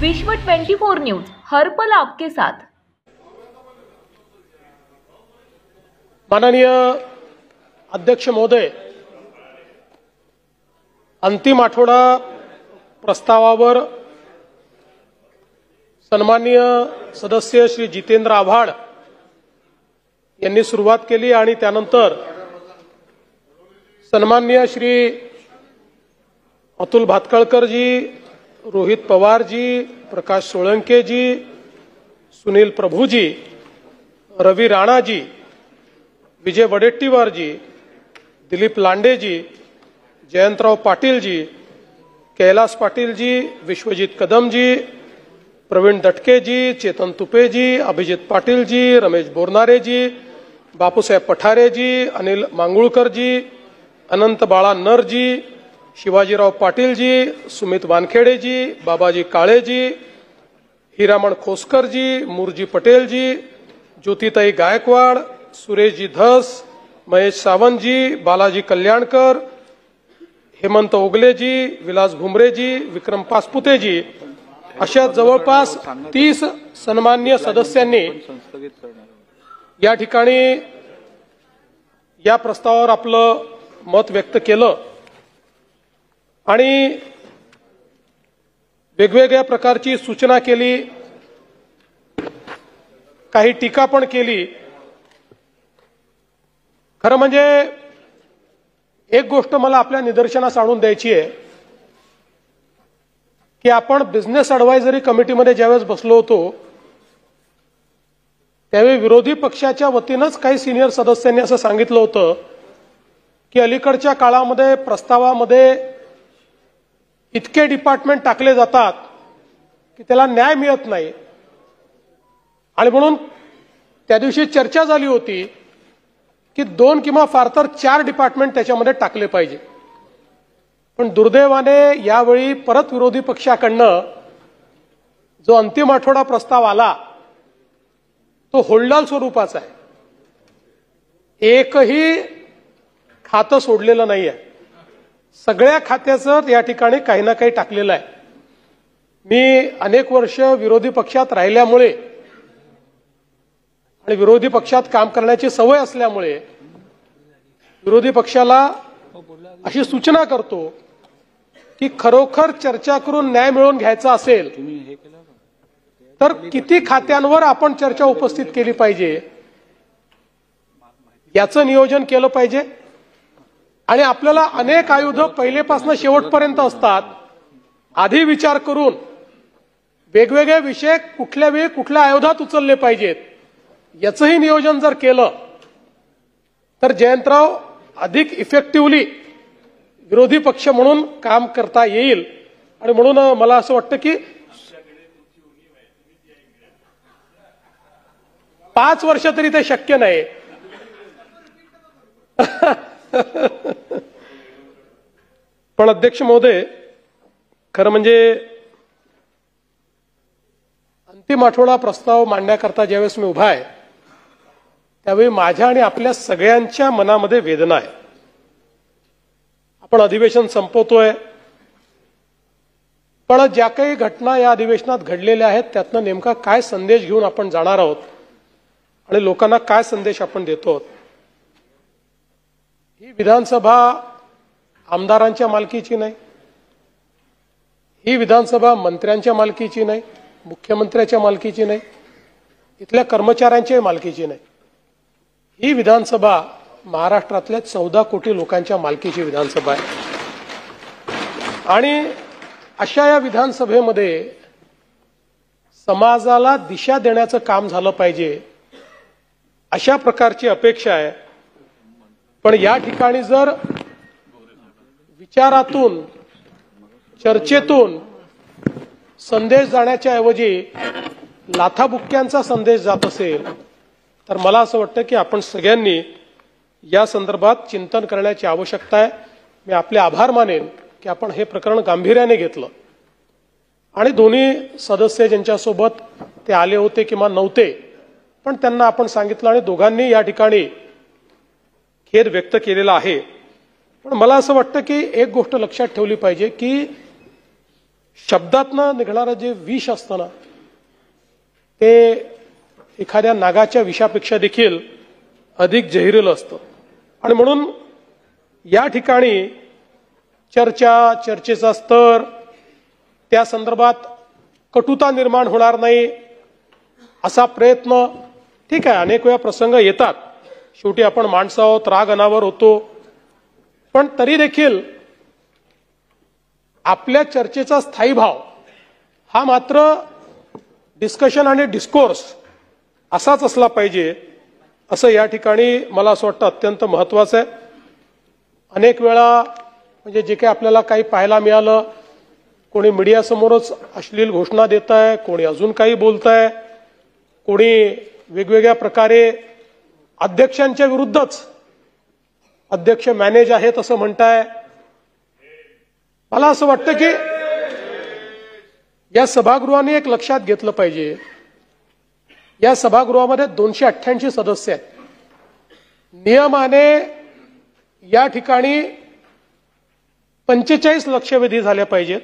विश्व 24 न्यूज हर पल आपके साथ। माननीय अध्यक्ष महोदय, अंतिम आठवडा प्रस्तावावर सन्माननीय सदस्य श्री जितेंद्र आव्हाड यांनी सुरुवात केली आणि त्यानंतर सन्माननीय श्री अतुल भातखळकर जी, रोहित पवार जी, प्रकाश सोळंके जी, सुनील प्रभू जी, रवि राणा जी, विजय वडेट्टीवार जी, दिलीप लांडे जी, जयंतराव पाटील जी, कैलास पाटील जी, विश्वजीत कदम जी, प्रवीण दटके जी, चेतन तुपे जी, अभिजित पाटील जी, रमेश बोरनारे जी, बापूसाहेब पठारे जी, अनिल मांगुळकर जी, अनंत बाळा नर जी, शिवाजीराव पाटील जी, सुमित वानखेडे जी, बाबाजी काळे जी, हिरामण खोसकर जी, मुरजी पटेल जी, ज्योतिताई गायकवाड, सुरेशजी धस, महेश सावंत जी, बालाजी कल्याणकर, हेमंत ओगले जी, विलास भुमरे जी, विक्रम पासपुते जी अशा जवळपास 30 सन्माननीय सदस्यांनी या ठिकाणी या प्रस्तावावर आपलं मत व्यक्त केलं आणि वेगवेगळ्या प्रकारची सूचना केली, काही टीका पण केली। खरं म्हणजे एक गोष्ट मला आपल्या निदर्शनास आणून द्यायची आहे की आपण बिझनेस ॲडव्हायझरी कमिटीमध्ये ज्यावेळेस बसलो होतो त्यावेळी विरोधी पक्षाच्या वतीनंच काही सिनियर सदस्यांनी असं सांगितलं होतं की अलीकडच्या काळामध्ये प्रस्तावामध्ये इतके डिपार्टमेंट टाकले जातात की त्याला न्याय मिळत नाही आणि म्हणून त्या दिवशी चर्चा झाली होती की 2 किंवा फार तर 4 डिपार्टमेंट त्याच्यामध्ये टाकले पाहिजे। पण दुर्दैवाने यावेळी परत विरोधी पक्षाकडनं जो अंतिम आठवडा प्रस्ताव आला तो होल्डाल स्वरूपाचा आहे, एकही खातं सोडलेलं नाही आहे, सगळ्या खात्याचं या ठिकाणी काही ना काही टाकलेलं आहे। मी अनेक वर्ष विरोधी पक्षात राहिल्यामुळे आणि विरोधी पक्षात काम करण्याची सवय असल्यामुळे विरोधी पक्षाला अशी सूचना करतो की खरोखर चर्चा करून न्याय मिळवून घ्यायचा असेल तर किती खात्यांवर आपण चर्चा उपस्थित केली पाहिजे याचं नियोजन केलं पाहिजे आणि आपल्याला अनेक आयुध पहिलेपासून शेवटपर्यंत असतात, आधी विचार करून वेगवेगळे विषय कुठल्या वेळी कुठल्या आयुधात उचलले पाहिजेत याचंही नियोजन जर केलं तर जयंतराव अधिक इफेक्टिव्हली विरोधी पक्ष म्हणून काम करता येईल। आणि म्हणून मला असं वाटतं की 5 वर्ष तरी ते शक्य नाही। पण अध्यक्ष महोदय, खरं म्हणजे अंतिम आठवडा प्रस्ताव मांडण्याकरता ज्यावेळेस मी उभा आहे त्यावेळी माझ्या आणि आपल्या सगळ्यांच्या मनामध्ये वेदना आहे। आपण अधिवेशन संपवतोय, पण ज्या काही घटना या अधिवेशनात घडलेल्या आहेत त्यातनं नेमका काय संदेश घेऊन आपण जाणार आहोत आणि लोकांना काय संदेश आपण देतो आहोत। ही विधानसभा आमदारांच्या मालकीची नाही, ही विधानसभा मंत्र्यांच्या मालकीची नाही, मुख्यमंत्र्याच्या मालकीची नाही, इथल्या कर्मचाऱ्यांच्या मालकीची नाही, ही विधानसभा महाराष्ट्रातल्या 14 कोटी लोकांच्या मालकीची विधानसभा आहे। आणि अशा या विधानसभेमध्ये समाजाला दिशा देण्याचं काम झालं पाहिजे अशा प्रकारची अपेक्षा आहे। पण या ठिकाणी जर विचारातून चर्चेतून संदेश जाण्याच्या ऐवजी लाथाबुक्क्यांचा संदेश जात असेल तर मला असं वाटतं की आपण सगळ्यांनी या संदर्भात चिंतन करण्याची आवश्यकता आहे। मी आपले आभार मानेन की आपण हे प्रकरण गांभीर्याने घेतलं आणि दोन्ही सदस्य ज्यांच्यासोबत ते आले होते किंवा नव्हते पण त्यांना आपण सांगितलं आणि दोघांनी या ठिकाणी खेद व्यक्त केलेला आहे। पण मला असं वाटतं की एक गोष्ट लक्षात ठेवली पाहिजे की शब्दातनं निघणारं जे विष असतं ना ते एखाद्या नागाच्या विषापेक्षा देखील अधिक जहिरीलं असतं. आणि म्हणून या ठिकाणी चर्चेचा स्तर, त्या संदर्भात कटुता निर्माण होणार नाही असा प्रयत्न, ठीक आहे, अनेक वेळा प्रसंग येतात, शेवटी आपण माणसं आहोत, राग अनावर होतो, पण तरी देखील आपल्या चर्चेचा स्थायी भाव हा मात्र डिस्कशन आणि डिस्कोर्स असाच असला पाहिजे, असं या ठिकाणी मला असं वाटतं अत्यंत महत्वाचं आहे. अनेक वेळा म्हणजे जे काही आपल्याला काही पाहायला मिळालं, कोणी मीडियासमोरच अश्लील घोषणा देत आहे, कोणी अजून काही बोलत आहे, कोणी वेगवेगळ्या प्रकारे अध्यक्षांच्या विरुद्धच अध्यक्ष मॅनेज आहेत असं म्हणताय. मला असं वाटतं की या सभागृहाने एक लक्षात घेतलं पाहिजे, या सभागृहामध्ये 288 सदस्य आहेत. नियमाने या ठिकाणी 45 लक्षवेधी झाले पाहिजेत.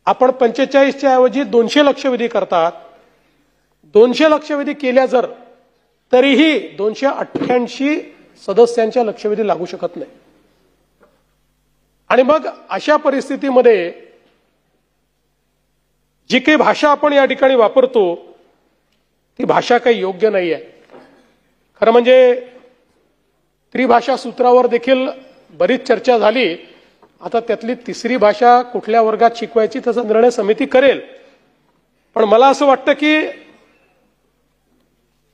आपण 45च्या ऐवजी 200 लक्षवेधी करतात. 200 लक्षवेधी केल्या जर तरीही 288 सदस्यांच्या लक्षवेधी लागू शकत नाही. आणि मग अशा परिस्थितीमध्ये जी काही भाषा आपण या ठिकाणी वापरतो ती भाषा काही योग्य नाही आहे. खरं म्हणजे त्रिभाषा सूत्रावर देखील बरीच चर्चा झाली. आता त्यातली तिसरी भाषा कुठल्या वर्गात शिकवायची त्याचा निर्णय समिती करेल. पण मला असं वाटतं की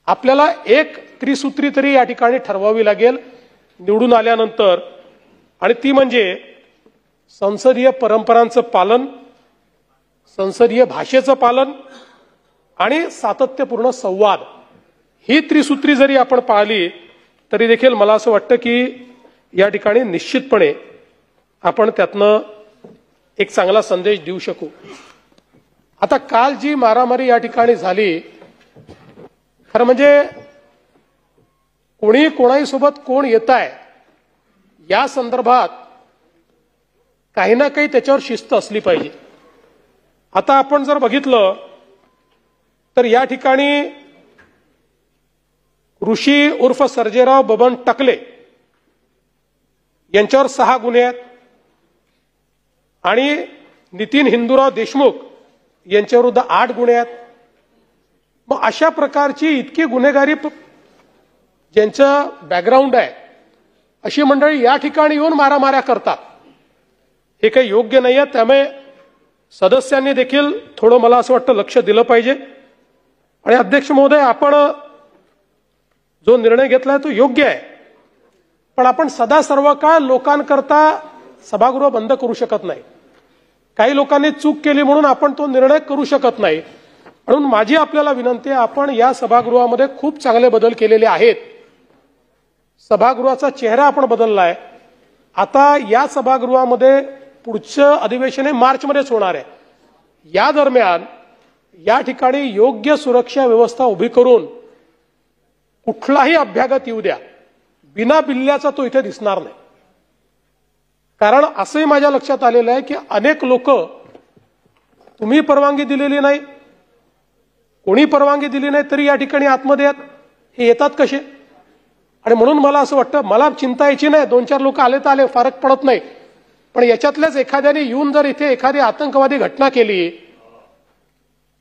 आपल्याला एक त्रिसूत्री तरी या ठिकाणी ठरवावी लागेल निवडून आल्यानंतर, आणि ती म्हणजे संसदीय परंपरांचं पालन, संसदीय भाषेचं पालन आणि सातत्यपूर्ण संवाद. ही त्रिसूत्री जरी आपण पाळली तरी देखील मला असं वाटतं की या ठिकाणी निश्चितपणे आपण त्यातनं एक चांगला संदेश देऊ शकू. आता काल जी मारामारी या ठिकाणी झाली, खरं म्हणजे कोणी कोणाही सोबत कोण येत आहे या संदर्भात काही ना काही त्याच्यावर शिस्त असली पाहिजे. आता आपण जर बघितलं तर या ठिकाणी ऋषी उर्फ सर्जेराव बबन टकले यांच्यावर 6 गुन्हे आहेत आणि नितीन हिंदूराव देशमुख यांच्याविरुद्ध 8 गुन्हे आहेत. मग अशा प्रकारची इतकी गुन्हेगारी ज्यांचं बॅकग्राऊंड आहे अशी मंडळी या ठिकाणी येऊन मारामाऱ्या करतात, हे काही योग्य नाही आहे. त्यामुळे सदस्यांनी देखील थोडं मला असं वाटतं लक्ष दिलं पाहिजे. आणि अध्यक्ष महोदय, आपण जो निर्णय घेतलाय तो योग्य आहे, पण आपण सदा सर्व काळ लोकांकरता सभागृह बंद करू शकत नाही. काही लोकांनी चूक केली म्हणून आपण तो निर्णय करू शकत नाही. म्हणून माझी आपल्याला विनंती आहे, आपण या सभागृहामध्ये खूप चांगले बदल केलेले आहेत. सभागृहाचा चेहरा आपण बदललाय. आता या सभागृहामध्ये पुढचं अधिवेशन हे मार्चमध्येच होणार आहे. या दरम्यान या ठिकाणी योग्य सुरक्षा व्यवस्था उभी करून कुठलाही अभ्यागत येऊ द्या, बिना बिल्ल्याचा तो इथे दिसणार नाही. कारण असंही माझ्या लक्षात आलेलं आहे की अनेक लोक तुम्ही परवानगी दिलेली नाही, कोणी परवानगी दिली नाही तरी या ठिकाणी आतमध्ये आहेत. हे येतात कसे? आणि म्हणून मला असं वाटतं, मला चिंता यायची नाही, 2-4 लोक आले तर आले, फरक पडत नाही. पण याच्यातल्याच एखाद्याने येऊन जर इथे एखादी आतंकवादी घटना केली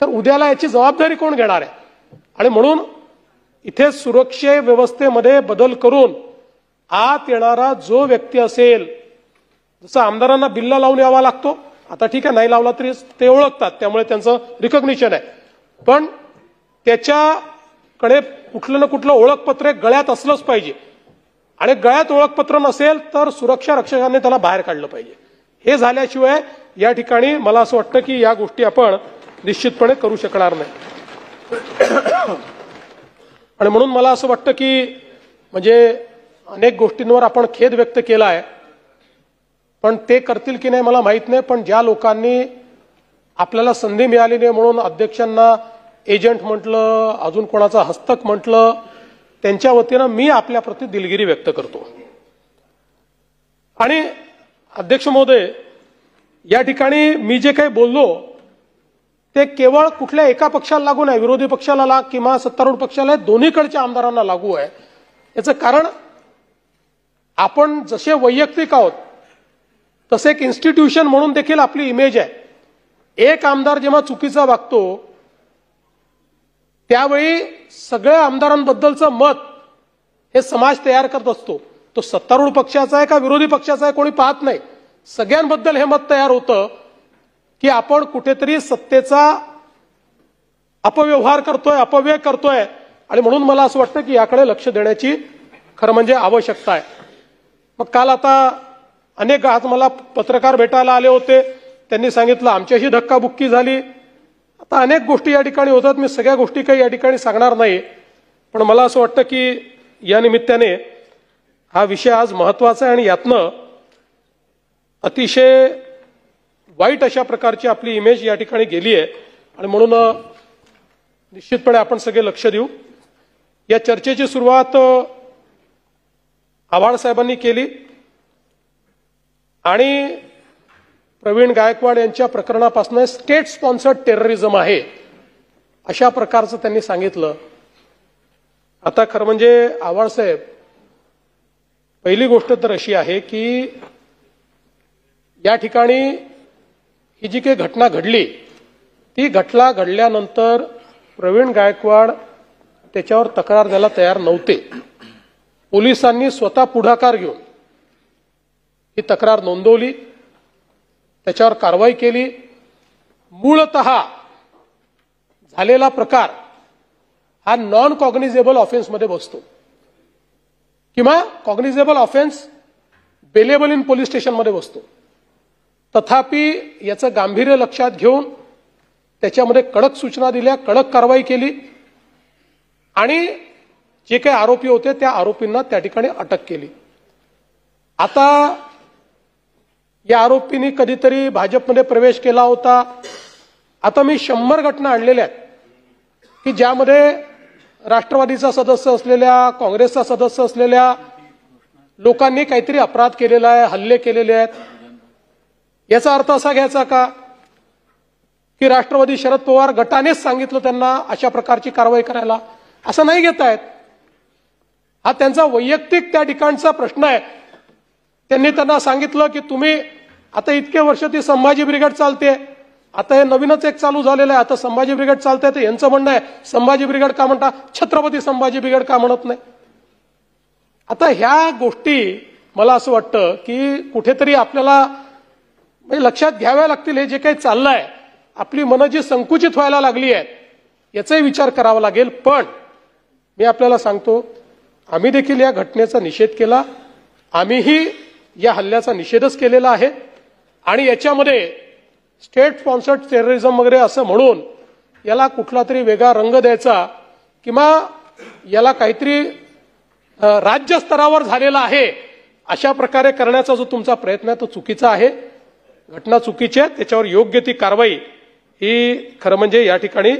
तर उद्याला याची जबाबदारी कोण घेणार आहे? आणि म्हणून इथे सुरक्षा व्यवस्थेमध्ये बदल करून आत येणारा जो व्यक्ती असेल, जसं आमदारांना बिल्ला लावून यावा लागतो, आता ठीक आहे नाही लावला तरी ते ओळखतात, त्यामुळे त्यांचं रिकॉग्निशन आहे, पण त्याच्याकडे कुठलं ना कुठलं ओळखपत्र गळ्यात असलंच पाहिजे. आणि गळ्यात ओळखपत्र नसेल तर सुरक्षा रक्षकांनी त्याला बाहेर काढलं पाहिजे. हे झाल्याशिवाय या ठिकाणी मला असं वाटतं की या गोष्टी आपण निश्चितपणे करू शकणार नाही. आणि म्हणून मला असं वाटतं की म्हणजे अनेक गोष्टींवर आपण खेद व्यक्त केला आहे, पण ते करतील की नाही मला माहित नाही. पण ज्या लोकांनी आपल्याला संधी मिळाली नाही म्हणून अध्यक्षांना एजंट म्हटलं, अजून कोणाचा हस्तक म्हटलं, त्यांच्या वतीनं मी आपल्याप्रती दिलगिरी व्यक्त करतो. आणि अध्यक्ष महोदय, या ठिकाणी मी जे काही बोललो ते केवळ कुठल्या एका पक्षाला लागू नाही, विरोधी पक्षाला किंवा सत्तारूढ पक्षाला, दोन्हीकडच्या आमदारांना लागू आहे. याचं कारण आपण जसे वैयक्तिक आहोत तसे एक इन्स्टिट्यूशन म्हणून देखील आपली इमेज आहे. एक आमदार जेव्हा चुकीचा वागतो त्यावेळी सगळ्या आमदारांबद्दलचं मत हे समाज तयार करत असतो. तो सत्तारूढ पक्षाचा आहे का विरोधी पक्षाचा आहे कोणी पाहत नाही. सगळ्यांबद्दल हे मत तयार होतं की आपण कुठेतरी सत्तेचा अपव्यवहार करतोय, अपव्यय करतोय. आणि म्हणून मला असं वाटतं की याकडे लक्ष देण्याची खरं म्हणजे आवश्यकता आहे. मग काल आता अनेक आज मला पत्रकार भेटायला आले होते, त्यांनी सांगितलं आमच्याशी धक्काबुक्की झाली. आता अनेक गोष्टी या ठिकाणी होतात, मी सगळ्या गोष्टी काही या ठिकाणी सांगणार नाही. पण मला असं वाटतं की या निमित्ताने हा विषय आज महत्वाचा आहे आणि यातनं अतिशय वाईट अशा प्रकारची आपली इमेज या ठिकाणी गेली आहे. आणि म्हणून निश्चितपणे आपण सगळे लक्ष देऊ. या चर्चेची सुरुवात आव्हाड साहेबांनी केली आणि प्रवीण गायकवाड यांच्या प्रकरणापासून स्टेट स्पॉन्सर्ड टेररिझम आहे अशा प्रकारचं त्यांनी सांगितलं. आता खरं म्हणजे आव्हाड साहेब, पहिली गोष्ट तर अशी आहे की या ठिकाणी ही जी काही घटना घडली ती घटना घडल्यानंतर प्रवीण गायकवाड त्याच्यावर तक्रार द्यायला तयार नव्हते. पोलिसांनी स्वतः पुढाकार घेऊन ही तक्रार नोंदवली, त्याच्यावर कारवाई केली. मूळतः झालेला प्रकार हा नॉन कॉग्निझेबल ऑफेन्समध्ये बसतो किंवा कॉग्निझेबल ऑफेन्स बेलेबल इन पोलीस स्टेशनमध्ये बसतो. तथापि याचं गांभीर्य लक्षात घेऊन त्याच्यामध्ये कडक सूचना दिल्या, कडक कारवाई केली आणि जे काही आरोपी होते त्या आरोपींना त्या ठिकाणी अटक केली. आता या आरोपींनी कधीतरी भाजपमध्ये प्रवेश केला होता. आता मी 100 घटना आणलेल्या आहेत की ज्यामध्ये राष्ट्रवादीचा सदस्य असलेल्या, काँग्रेसचा सदस्य असलेल्या लोकांनी काहीतरी अपराध केलेला आहे, हल्ले केलेले आहेत. याचा अर्थ असा घ्यायचा का की राष्ट्रवादी शरद पवार गटानेच सांगितलं त्यांना अशा प्रकारची कारवाई करायला? असं नाही घेत आहेत. हा त्यांचा वैयक्तिक त्या ठिकाणचा प्रश्न आहे. त्यांनी त्यांना सांगितलं की तुम्ही आता इतके वर्ष ती संभाजी ब्रिगेड चालते, आता हे नवीनच एक चालू झालेलं आहे, आता संभाजी ब्रिगेड चालते. तर यांचं म्हणणं आहे संभाजी ब्रिगेड का म्हणता, छत्रपती संभाजी ब्रिगेड का म्हणत नाही? आता ह्या गोष्टी मला असं वाटतं की कुठेतरी आपल्याला म्हणजे लक्षात घ्याव्या लागतील. हे जे काही चाललंय, आपली मनं जी संकुचित व्हायला लागली आहेत याचाही विचार करावा लागेल. पण मी आपल्याला सांगतो, आम्ही देखील या घटनेचा निषेध केला, आम्हीही या हल्ल्याचा निषेधच केलेला आहे. आणि याच्यामध्ये स्टेट स्पॉन्सर्ड टेररिझम वगैरे असं म्हणून याला कुठला तरी वेगळा रंग द्यायचा किंवा याला काहीतरी राज्य स्तरावर झालेला आहे अशा प्रकारे करण्याचा जो तुमचा प्रयत्न आहे तो चुकीचा आहे. घटना चुकीची आहे, त्याच्यावर योग्य ती कारवाई ही खरं म्हणजे या ठिकाणी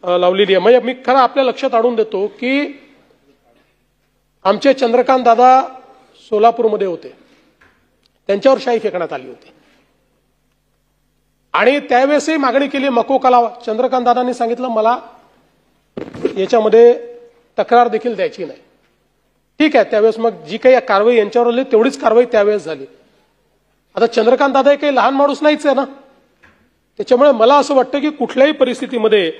लावलेली आहे. म्हणजे मी खरं आपल्या लक्षात आणून देतो की आमचे चंद्रकांत दादा सोलापूरमध्ये होते, त्यांच्यावर शाई फेकण्यात आली होती आणि त्यावेळेसही मागणी केली मकोकाला. चंद्रकांत दादांनी सांगितलं मला याच्यामध्ये तक्रार देखील द्यायची नाही. ठीक आहे, त्यावेळेस मग जी काही कारवाई यांच्यावर आली तेवढीच कारवाई त्यावेळेस झाली. आता चंद्रकांत दादा हे काही लहान माणूस नाहीच आहे ना, त्याच्यामुळे मला असं वाटतं की कुठल्याही परिस्थितीमध्ये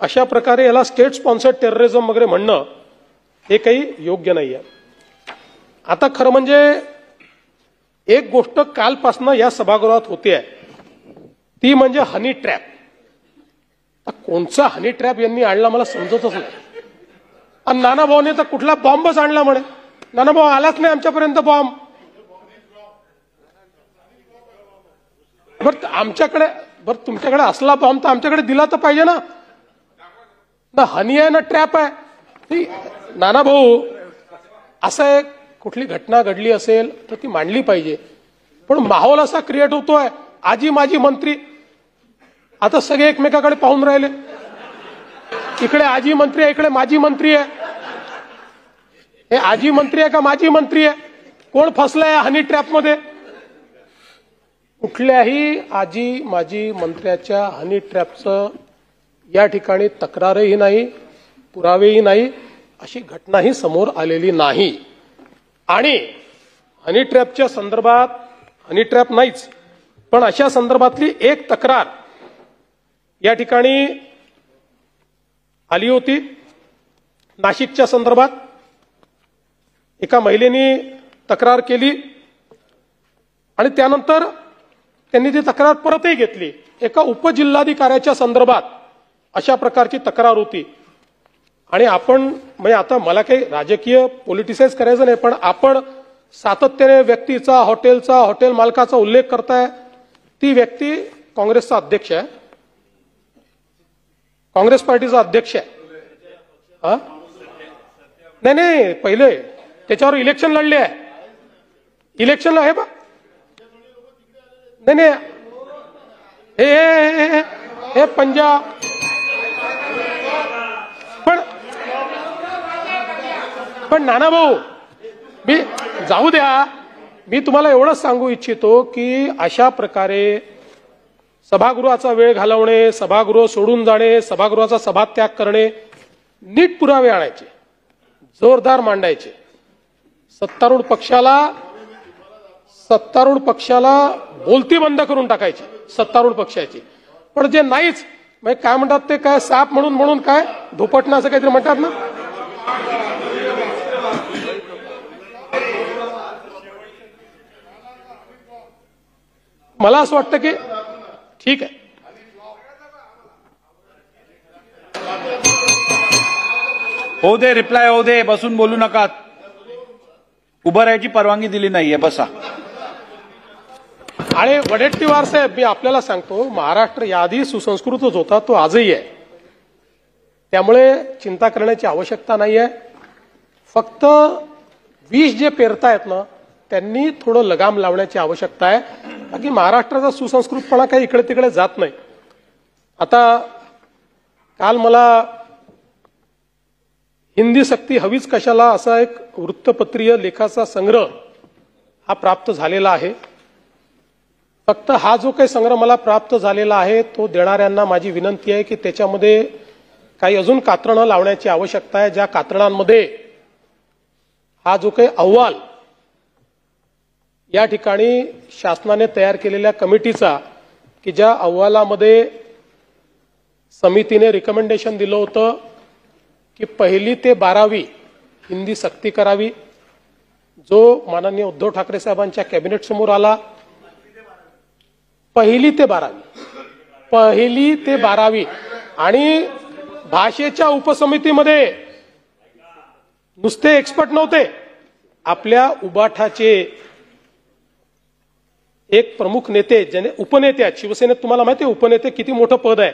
अशा प्रकारे याला स्टेट स्पॉन्सर्ड टेररिझम वगैरे म्हणणं हे काही योग्य नाही आहे. आता खरं म्हणजे एक गोष्ट कालपासनं या सभागृहात होते आहे ती म्हणजे हनी ट्रॅप. कोणचा हनी ट्रॅप यांनी आणला मला समजतच नाही. आणि नानाभाऊने तर कुठला बॉम्बच आणला म्हणे. नानाभाऊ आलाच नाही आमच्यापर्यंत बॉम्ब. बरं आमच्याकडे, बरं तुमच्याकडे असला बॉम्ब तर आमच्याकडे दिला तर पाहिजे ना. ना हनी आहे ना ट्रॅप आहे. नानाभाऊ असं एक कुठली घटना घडली असेल तर ती मांडली पाहिजे. पण माहोल असा क्रिएट होतोय, आजी माजी मंत्री, आता सगळे एकमेकाकडे पाहून राहिले. इकडे आजी मंत्री आहे, इकडे माजी मंत्री आहे. हे आजी मंत्री आहे का माजी मंत्री आहे? कोण फसलंय हनी ट्रॅप मध्ये? कुठल्याही आजी माजी मंत्र्याच्या हनी ट्रॅपचं या ठिकाणी तक्रारही नाही, पुरावेही नाही, अशी घटनाही समोर आलेली नाही. आणि हनी ट्रॅपच्या संदर्भात हनी ट्रॅप नाहीच, पण अशा संदर्भातली एक तक्रार या ठिकाणी आली होती. नाशिकच्या संदर्भात एका महिलेने तक्रार केली आणि त्यानंतर त्यांनी ती तक्रार परतही घेतली. एका उपजिल्हाधिकाऱ्याच्या संदर्भात अशा प्रकारची तक्रार होती. आणि आपण म्हणजे आता मला काही राजकीय पॉलिटिसाइज करायचं नाही, पण आपण सातत्याने व्यक्तीचा हॉटेल मालकाचा उल्लेख करताय. ती व्यक्ती काँग्रेसचा अध्यक्ष आहे, काँग्रेस पार्टीचा अध्यक्ष आहे. नाही पहिले त्याच्यावर इलेक्शन लढले आहे, इलेक्शनला आहे बा. नाही हे पंजाब पण नाना भाऊ, मी जाऊ द्या. मी तुम्हाला एवढंच सांगू इच्छितो की अशा प्रकारे सभागृहाचा वेळ घालवणे, सभागृह सोडून जाणे, सभागृहाचा सभात्याग करणे, नीट पुरावे आणायचे, जोरदार मांडायचे. सत्तारूढ पक्षाला बोलती बंद करून टाकायची सत्तारूढ पक्षाची. पण जे नाहीच, म्हणजे काय म्हणतात ते, काय साप म्हणून काय धोपटणं असं काहीतरी म्हणतात ना. मला असं वाटतं की ठीक आहे. हो दे, रिप्लाय हो दे, बसून बोलू नका. उभं राहायची परवानगी दिली नाहीये, बसा. आणि वडेट्टीवार साहेब, मी आपल्याला सांगतो, महाराष्ट्र याआधी सुसंस्कृतच होता, तो आजही आहे. त्यामुळे चिंता करण्याची आवश्यकता नाही आहे. फक्त विष जे पेरतायत ना, त्यांनी थोडं लगाम लावण्याची आवश्यकता आहे. बाकी महाराष्ट्राचा सुसंस्कृतपणा काही इकडे तिकडे जात नाही. आता काल मला हिंदी सक्ती हवीच कशाला असा एक वृत्तपत्रीय लेखाचा संग्रह हा प्राप्त झालेला आहे. फक्त हा जो काही संग्रह मला प्राप्त झालेला आहे तो देणाऱ्यांना माझी विनंती आहे की त्याच्यामध्ये काही अजून कात्रणं लावण्याची आवश्यकता आहे. ज्या कात्रणांमध्ये हा जो काही अहवाल या ठिकाणी शासनाने तयार केलेल्या कमिटीचा, की ज्या अहवालामध्ये समितीने रिकमेंडेशन दिलं होतं की 1ली ते 12वी हिंदी सक्ती करावी, जो माननीय उद्धव ठाकरे साहेबांच्या कॅबिनेट समोर आला. 1ली ते 12वी आणि भाषेच्या उपसमितीमध्ये नुसते एक्सपर्ट नव्हते, आपल्या उबाठाचे एक प्रमुख नेते, ज्याने उपनेते आहेत शिवसेनेत, तुम्हाला माहिती आहे उपनेते किती मोठं पद आहे,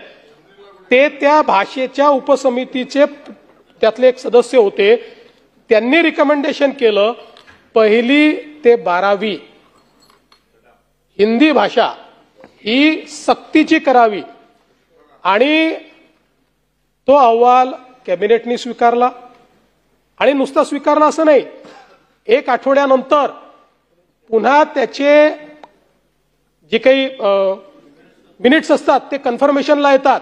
ते त्या भाषेच्या उपसमितीचे त्यातले एक सदस्य होते. त्यांनी रिकमेंडेशन केलं 1ली ते 12वी हिंदी भाषा ही सक्तीची करावी. आणि तो अहवाल कॅबिनेटने स्वीकारला. आणि नुसता स्वीकारला असं नाही, 1 आठवड्यानंतर पुन्हा त्याचे जे काही मिनिट्स असतात ते कन्फर्मेशनला येतात.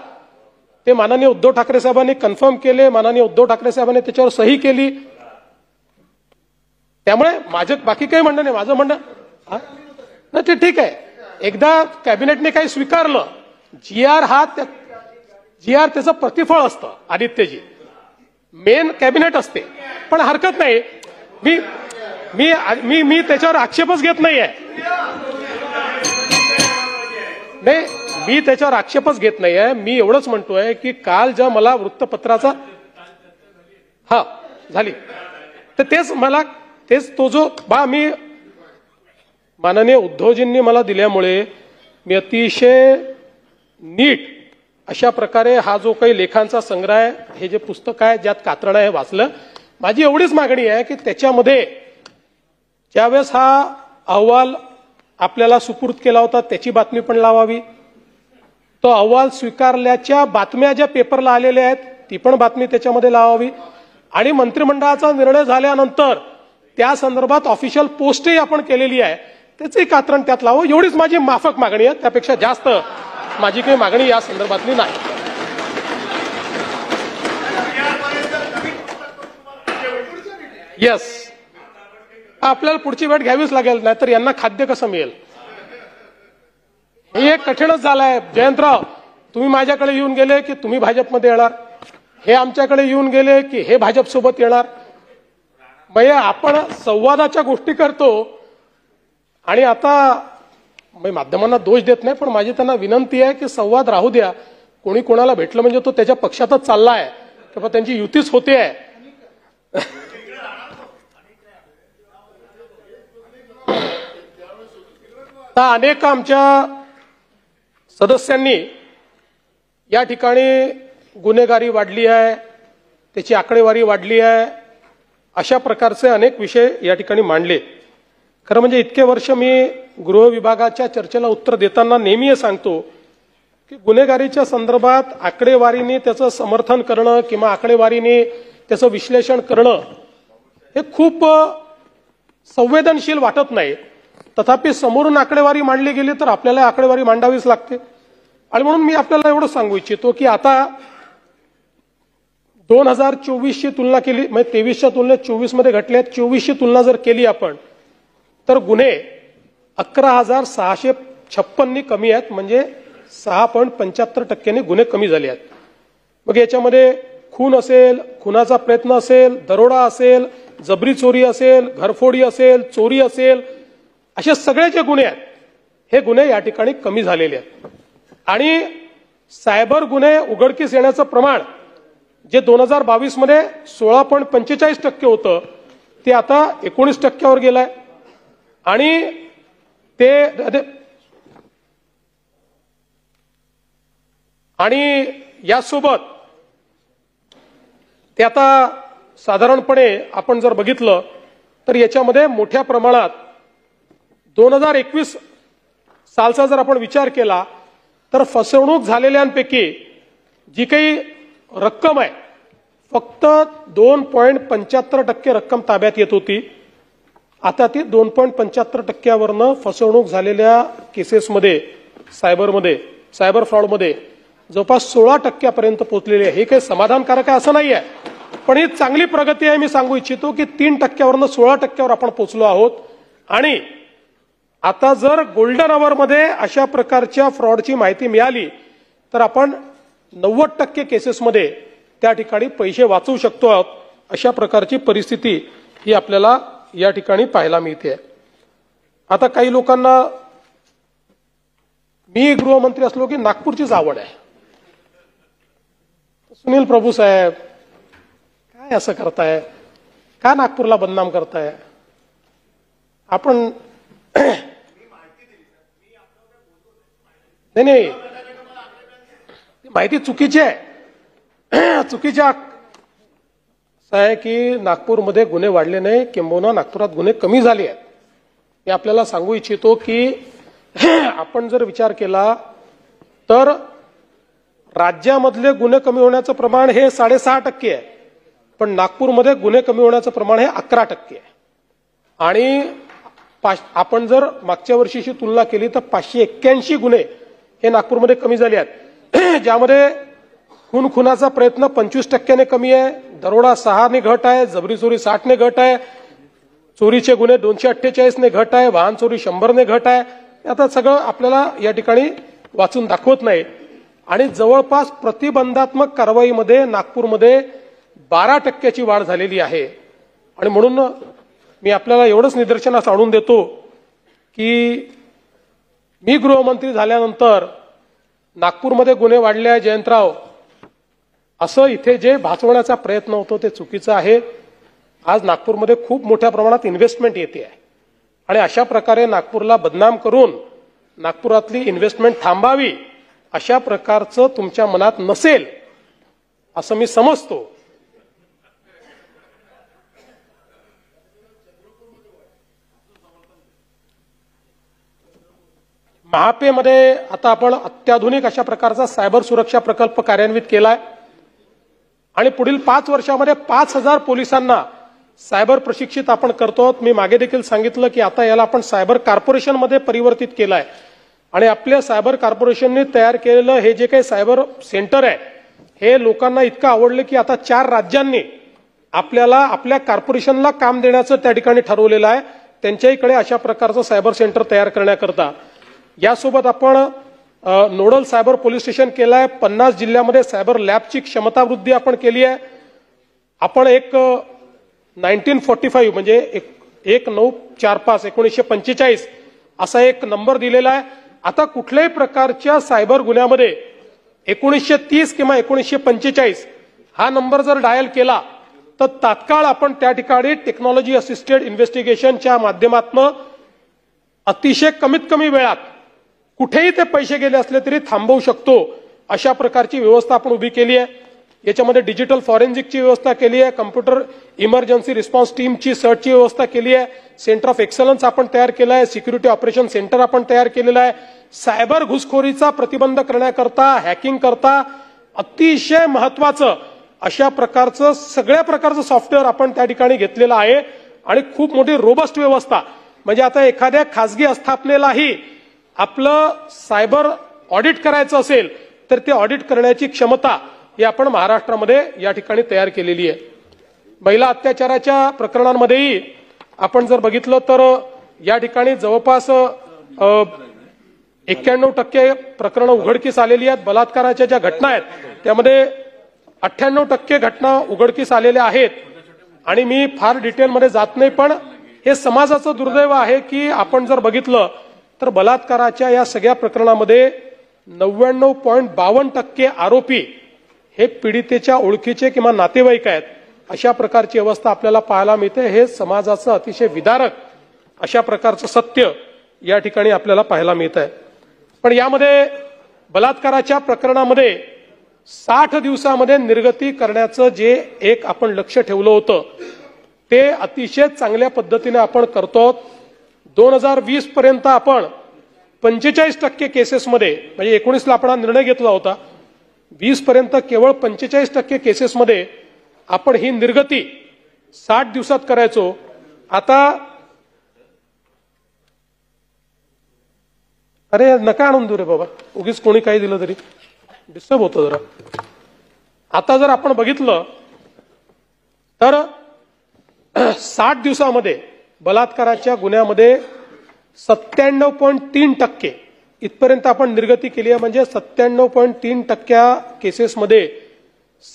ते माननीय उद्धव ठाकरे साहेबांनी कन्फर्म केले, माननीय उद्धव ठाकरे साहेबांनी त्याच्यावर सही केली. त्यामुळे माझं बाकी काही म्हणणं नाही. माझं म्हणणं नाही, ते ठीक आहे. एकदा कॅबिनेटने काही स्वीकारलं, जीआर त्याचं प्रतिफळ असतं. आदित्यजी, मेन कॅबिनेट असते, पण हरकत नाही. मी मी मी त्याच्यावर आक्षेपच घेत नाहीये. नाही, मी त्याच्यावर आक्षेपच घेत नाहीये. मी एवढंच म्हणतोय की काल ज्या मला वृत्तपत्राचा झाली, तर तेच तो जो मी माननीय उद्धवजींनी मला दिल्यामुळे मी अतिशय नीट अशा प्रकारे हा जो काही लेखांचा संग्रह आहे, हे जे पुस्तक आहे ज्यात कात्रणं आहे, वाचलं. माझी एवढीच मागणी आहे की त्याच्यामध्ये ज्यावेळेस हा अहवाल आपल्याला सुपूर्द केला होता त्याची बातमी पण लावावी. तो अहवाल स्वीकारल्याच्या बातम्या ज्या पेपरला आलेल्या आहेत ती पण बातमी त्याच्यामध्ये लावावी. आणि मंत्रिमंडळाचा निर्णय झाल्यानंतर त्या संदर्भात ऑफिशियल पोस्टही आपण केलेली आहे. त्याचंही कात्रण त्यात लावं, एवढीच माझी माफक मागणी आहे. त्यापेक्षा जास्त माझी काही मागणी या संदर्भातली नाही. येस, आपल्याला पुढची भेट घ्यावीच लागेल, नाहीतर यांना खाद्य कसं मिळेल. हे एक कठीणच झालंय. जयंतराव, तुम्ही माझ्याकडे येऊन गेले की तुम्ही भाजपमध्ये येणार, हे आमच्याकडे येऊन गेले की हे भाजप सोबत येणार. म्हणजे आपण संवादाच्या गोष्टी करतो आणि आता माध्यमांना दोष देत नाही, पण माझी त्यांना विनंती आहे की संवाद राहू द्या. कोणी कोणाला भेटलं म्हणजे तो त्याच्या पक्षातच चाललाय किंवा त्यांची युतीच होते आहे. अनेक आमच्या सदस्यांनी या ठिकाणी गुन्हेगारी वाढली आहे, त्याची आकडेवारी वाढली आहे, अशा प्रकारचे अनेक विषय या ठिकाणी मांडले. खरं म्हणजे इतके वर्ष मी गृह विभागाच्या चर्चेला उत्तर देताना नेहमी हे सांगतो की गुन्हेगारीच्या संदर्भात आकडेवारीने त्याचं समर्थन करणं किंवा आकडेवारीने त्याचं विश्लेषण करणं हे खूप संवेदनशील वाटत नाही. तथापि समोरून आकडेवारी मांडली गेली तर आपल्याला आकडेवारी मांडावीच लागते. आणि म्हणून मी आपल्याला एवढं सांगू इच्छितो की आता 2024ची तुलना केली, म्हणजे 23च्या तुलनेत 24 मध्ये घटल्यात, 24ची तुलना जर केली आपण तर गुन्हे 11,656 कमी आहेत, म्हणजे 6.75% गुन्हे कमी झाले आहेत. मग याच्यामध्ये खून असेल, खुनाचा प्रयत्न असेल, दरोडा असेल, जबरी चोरी असेल, घरफोडी असेल, चोरी असेल, असे सगळे जे गुन्हे आहेत हे गुन्हे या ठिकाणी कमी झालेले आहेत. आणि सायबर गुन्हे उघडकीस येण्याचं प्रमाण जे 2022 मध्ये 16.45% होतं ते आता 19% गेलंय. आणि यासोबत ते आता साधारणपणे आपण जर बघितलं तर याच्यामध्ये मोठ्या प्रमाणात 2021 सालचा जर आपण विचार केला तर फसवणूक झालेल्यांपैकी जी काही रक्कम आहे फक्त 2.75% रक्कम ताब्यात येत होती. आता ती 2.75%वरनं फसवणूक झालेल्या केसेसमध्ये सायबर फ्रॉडमध्ये जवळपास 16% पोहोचलेली आहे. हे काही समाधानकारक आहे असं नाही आहे, पण ही चांगली प्रगती आहे. मी सांगू इच्छितो की 3%वरनं 16%वर आपण पोहोचलो आहोत. आणि आता जर गोल्डन अवरमध्ये अशा प्रकारच्या फ्रॉडची माहिती मिळाली तर आपण 90% केसेसमध्ये त्या ठिकाणी पैसे वाचवू शकतो आहोत. अशा प्रकारची परिस्थिती ही आपल्याला या ठिकाणी पाहायला मिळते. आता काही लोकांना मी गृहमंत्री असलो की नागपूरचीच आवड आहे. सुनील प्रभू साहेब काय असं करताय, का नागपूरला बदनाम करताय आपण? नाही, माहिती चुकीची आहे. चुकीच्या आहे की नागपूरमध्ये गुन्हे वाढले नाही, किंबहुना नागपुरात गुन्हे कमी झाले आहेत. मी आपल्याला सांगू इच्छितो की आपण जर विचार केला तर राज्यामधले गुन्हे कमी होण्याचं प्रमाण हे 6.5% आहे, पण नागपूरमध्ये गुन्हे कमी होण्याचं प्रमाण हे 11% आहे. आणि आपण जर मागच्या वर्षीची तुलना केली तर 581 गुन्हे हे नागपूरमध्ये कमी झाले आहेत, ज्यामध्ये खुनाचा प्रयत्न 25% कमी आहे, दरोडा 6 घट आहे, जबरी चोरी 60 घट आहे, चोरीचे गुन्हे 248 घट आहे, वाहन चोरी 100 घट आहे. आता सगळं आपल्याला या ठिकाणी वाचून दाखवत नाही. आणि जवळपास प्रतिबंधात्मक कारवाईमध्ये नागपूरमध्ये 12% वाढ झालेली आहे. आणि म्हणून मी आपल्याला एवढंच निदर्शनास आणून देतो की मी गृहमंत्री झाल्यानंतर नागपूरमध्ये गुन्हे वाढले आहे जयंतराव, असं इथे जे भासवण्याचा प्रयत्न होतो ते चुकीचं आहे. आज नागपूरमध्ये खूप मोठ्या प्रमाणात इन्व्हेस्टमेंट येते आहे आणि अशा प्रकारे नागपूरला बदनाम करून नागपुरातली इन्व्हेस्टमेंट थांबावी अशा प्रकारचं तुमच्या मनात नसेल असं मी समजतो. महापेमध्ये आता आपण अत्याधुनिक अशा प्रकारचा सायबर सुरक्षा प्रकल्प कार्यान्वित केलाय आणि पुढील 5 वर्षामध्ये 5,000 पोलिसांना सायबर प्रशिक्षित आपण करतो. मी मागे देखील सांगितलं की आता याला आपण सायबर कॉर्पोरेशनमध्ये परिवर्तित केलं आहे आणि आपल्या सायबर कॉर्पोरेशनने तयार केलेलं हे जे काही सायबर सेंटर आहे हे लोकांना इतकं आवडलं की आता 4 राज्यांनी आपल्याला आपल्या कॉर्पोरेशनला काम देण्याचं त्या ठिकाणी ठरवलेलं आहे. त्यांच्याकडे अशा प्रकारचं सायबर सेंटर तयार करण्याकरता यासोबत आपण नोडल सायबर पोलीस स्टेशन केलं आहे. 50 जिल्ह्यामध्ये सायबर लॅबची क्षमता वृद्धी आपण केली आहे. आपण एक 1945 म्हणजे 1945 असा एक नंबर दिलेला आहे. आता कुठल्याही प्रकारच्या सायबर गुन्ह्यामध्ये 1930 किंवा 1945 हा नंबर जर डायल केला तर तात्काळ आपण त्या ठिकाणी टेक्नॉलॉजी असिस्टेड इन्व्हेस्टिगेशनच्या माध्यमातून अतिशय कमीत कमी वेळात कुठेही ते पैसे गेले असले तरी थांबवू शकतो. अशा प्रकारची व्यवस्था आपण उभी केली आहे. याच्यामध्ये डिजिटल फॉरेन्सिकची व्यवस्था केली आहे. कम्प्युटर इमर्जन्सी रिस्पॉन्स टीमची सर्चची व्यवस्था केली आहे. सेंटर ऑफ एक्सलन्स आपण तयार केलं आहे. सिक्युरिटी ऑपरेशन सेंटर आपण तयार केलेलं आहे. सायबर घुसखोरीचा प्रतिबंध करण्याकरता हॅकिंग करता अतिशय महत्वाचं अशा प्रकारचं सगळ्या प्रकारचं सॉफ्टवेअर आपण त्या ठिकाणी घेतलेलं आहे आणि खूप मोठी रोबस्ट व्यवस्था म्हणजे आता एखाद्या खासगी आस्थापनेलाही आपलं सायबर ऑडिट करायचं असेल तर ते ऑडिट करण्याची क्षमता ही आपण महाराष्ट्रामध्ये या ठिकाणी तयार केलेली आहे. महिला अत्याचाराच्या प्रकरणांमध्येही आपण जर बघितलं तर या ठिकाणी जवळपास 91% प्रकरणं उघडकीस आलेली आहेत. बलात्काराच्या ज्या घटना आहेत त्यामध्ये 98% घटना उघडकीस आलेल्या आहेत आणि मी फार डिटेलमध्ये जात नाही पण हे समाजाचं दुर्दैव आहे की आपण जर बघितलं तर बलात्काराच्या या सगळ्या प्रकरणामध्ये 99.52% आरोपी हे पीडितेच्या ओळखीचे किंवा नातेवाईक आहेत. अशा प्रकारची अवस्था आपल्याला पाहायला मिळते. हे समाजाचं अतिशय विदारक अशा प्रकारचं सत्य या ठिकाणी आपल्याला पाहायला मिळत आहे. पण यामध्ये बलात्काराच्या प्रकरणामध्ये 60 दिवसामध्ये निर्गती करण्याचं जे एक आपण लक्ष ठेवलं होतं ते अतिशय चांगल्या पद्धतीने आपण करतो. 2020 पर्यंत आपण 45% केसेसमध्ये म्हणजे 19ला आपण हा निर्णय घेतला होता. 20 पर्यंत केवळ 45% केसेसमध्ये आपण ही निर्गती 60 दिवसात करायचो. आता अरे नका आणून देऊ रे बाबा उगीच कोणी काही दिलं तरी डिस्टर्ब होतं जरा. आता जर आपण बघितलं तर 60 दिवसामध्ये बलात्काराच्या गुन्ह्यामध्ये 97.3% इथपर्यंत आपण निर्गती केली आहे. म्हणजे 97.3% केसेसमध्ये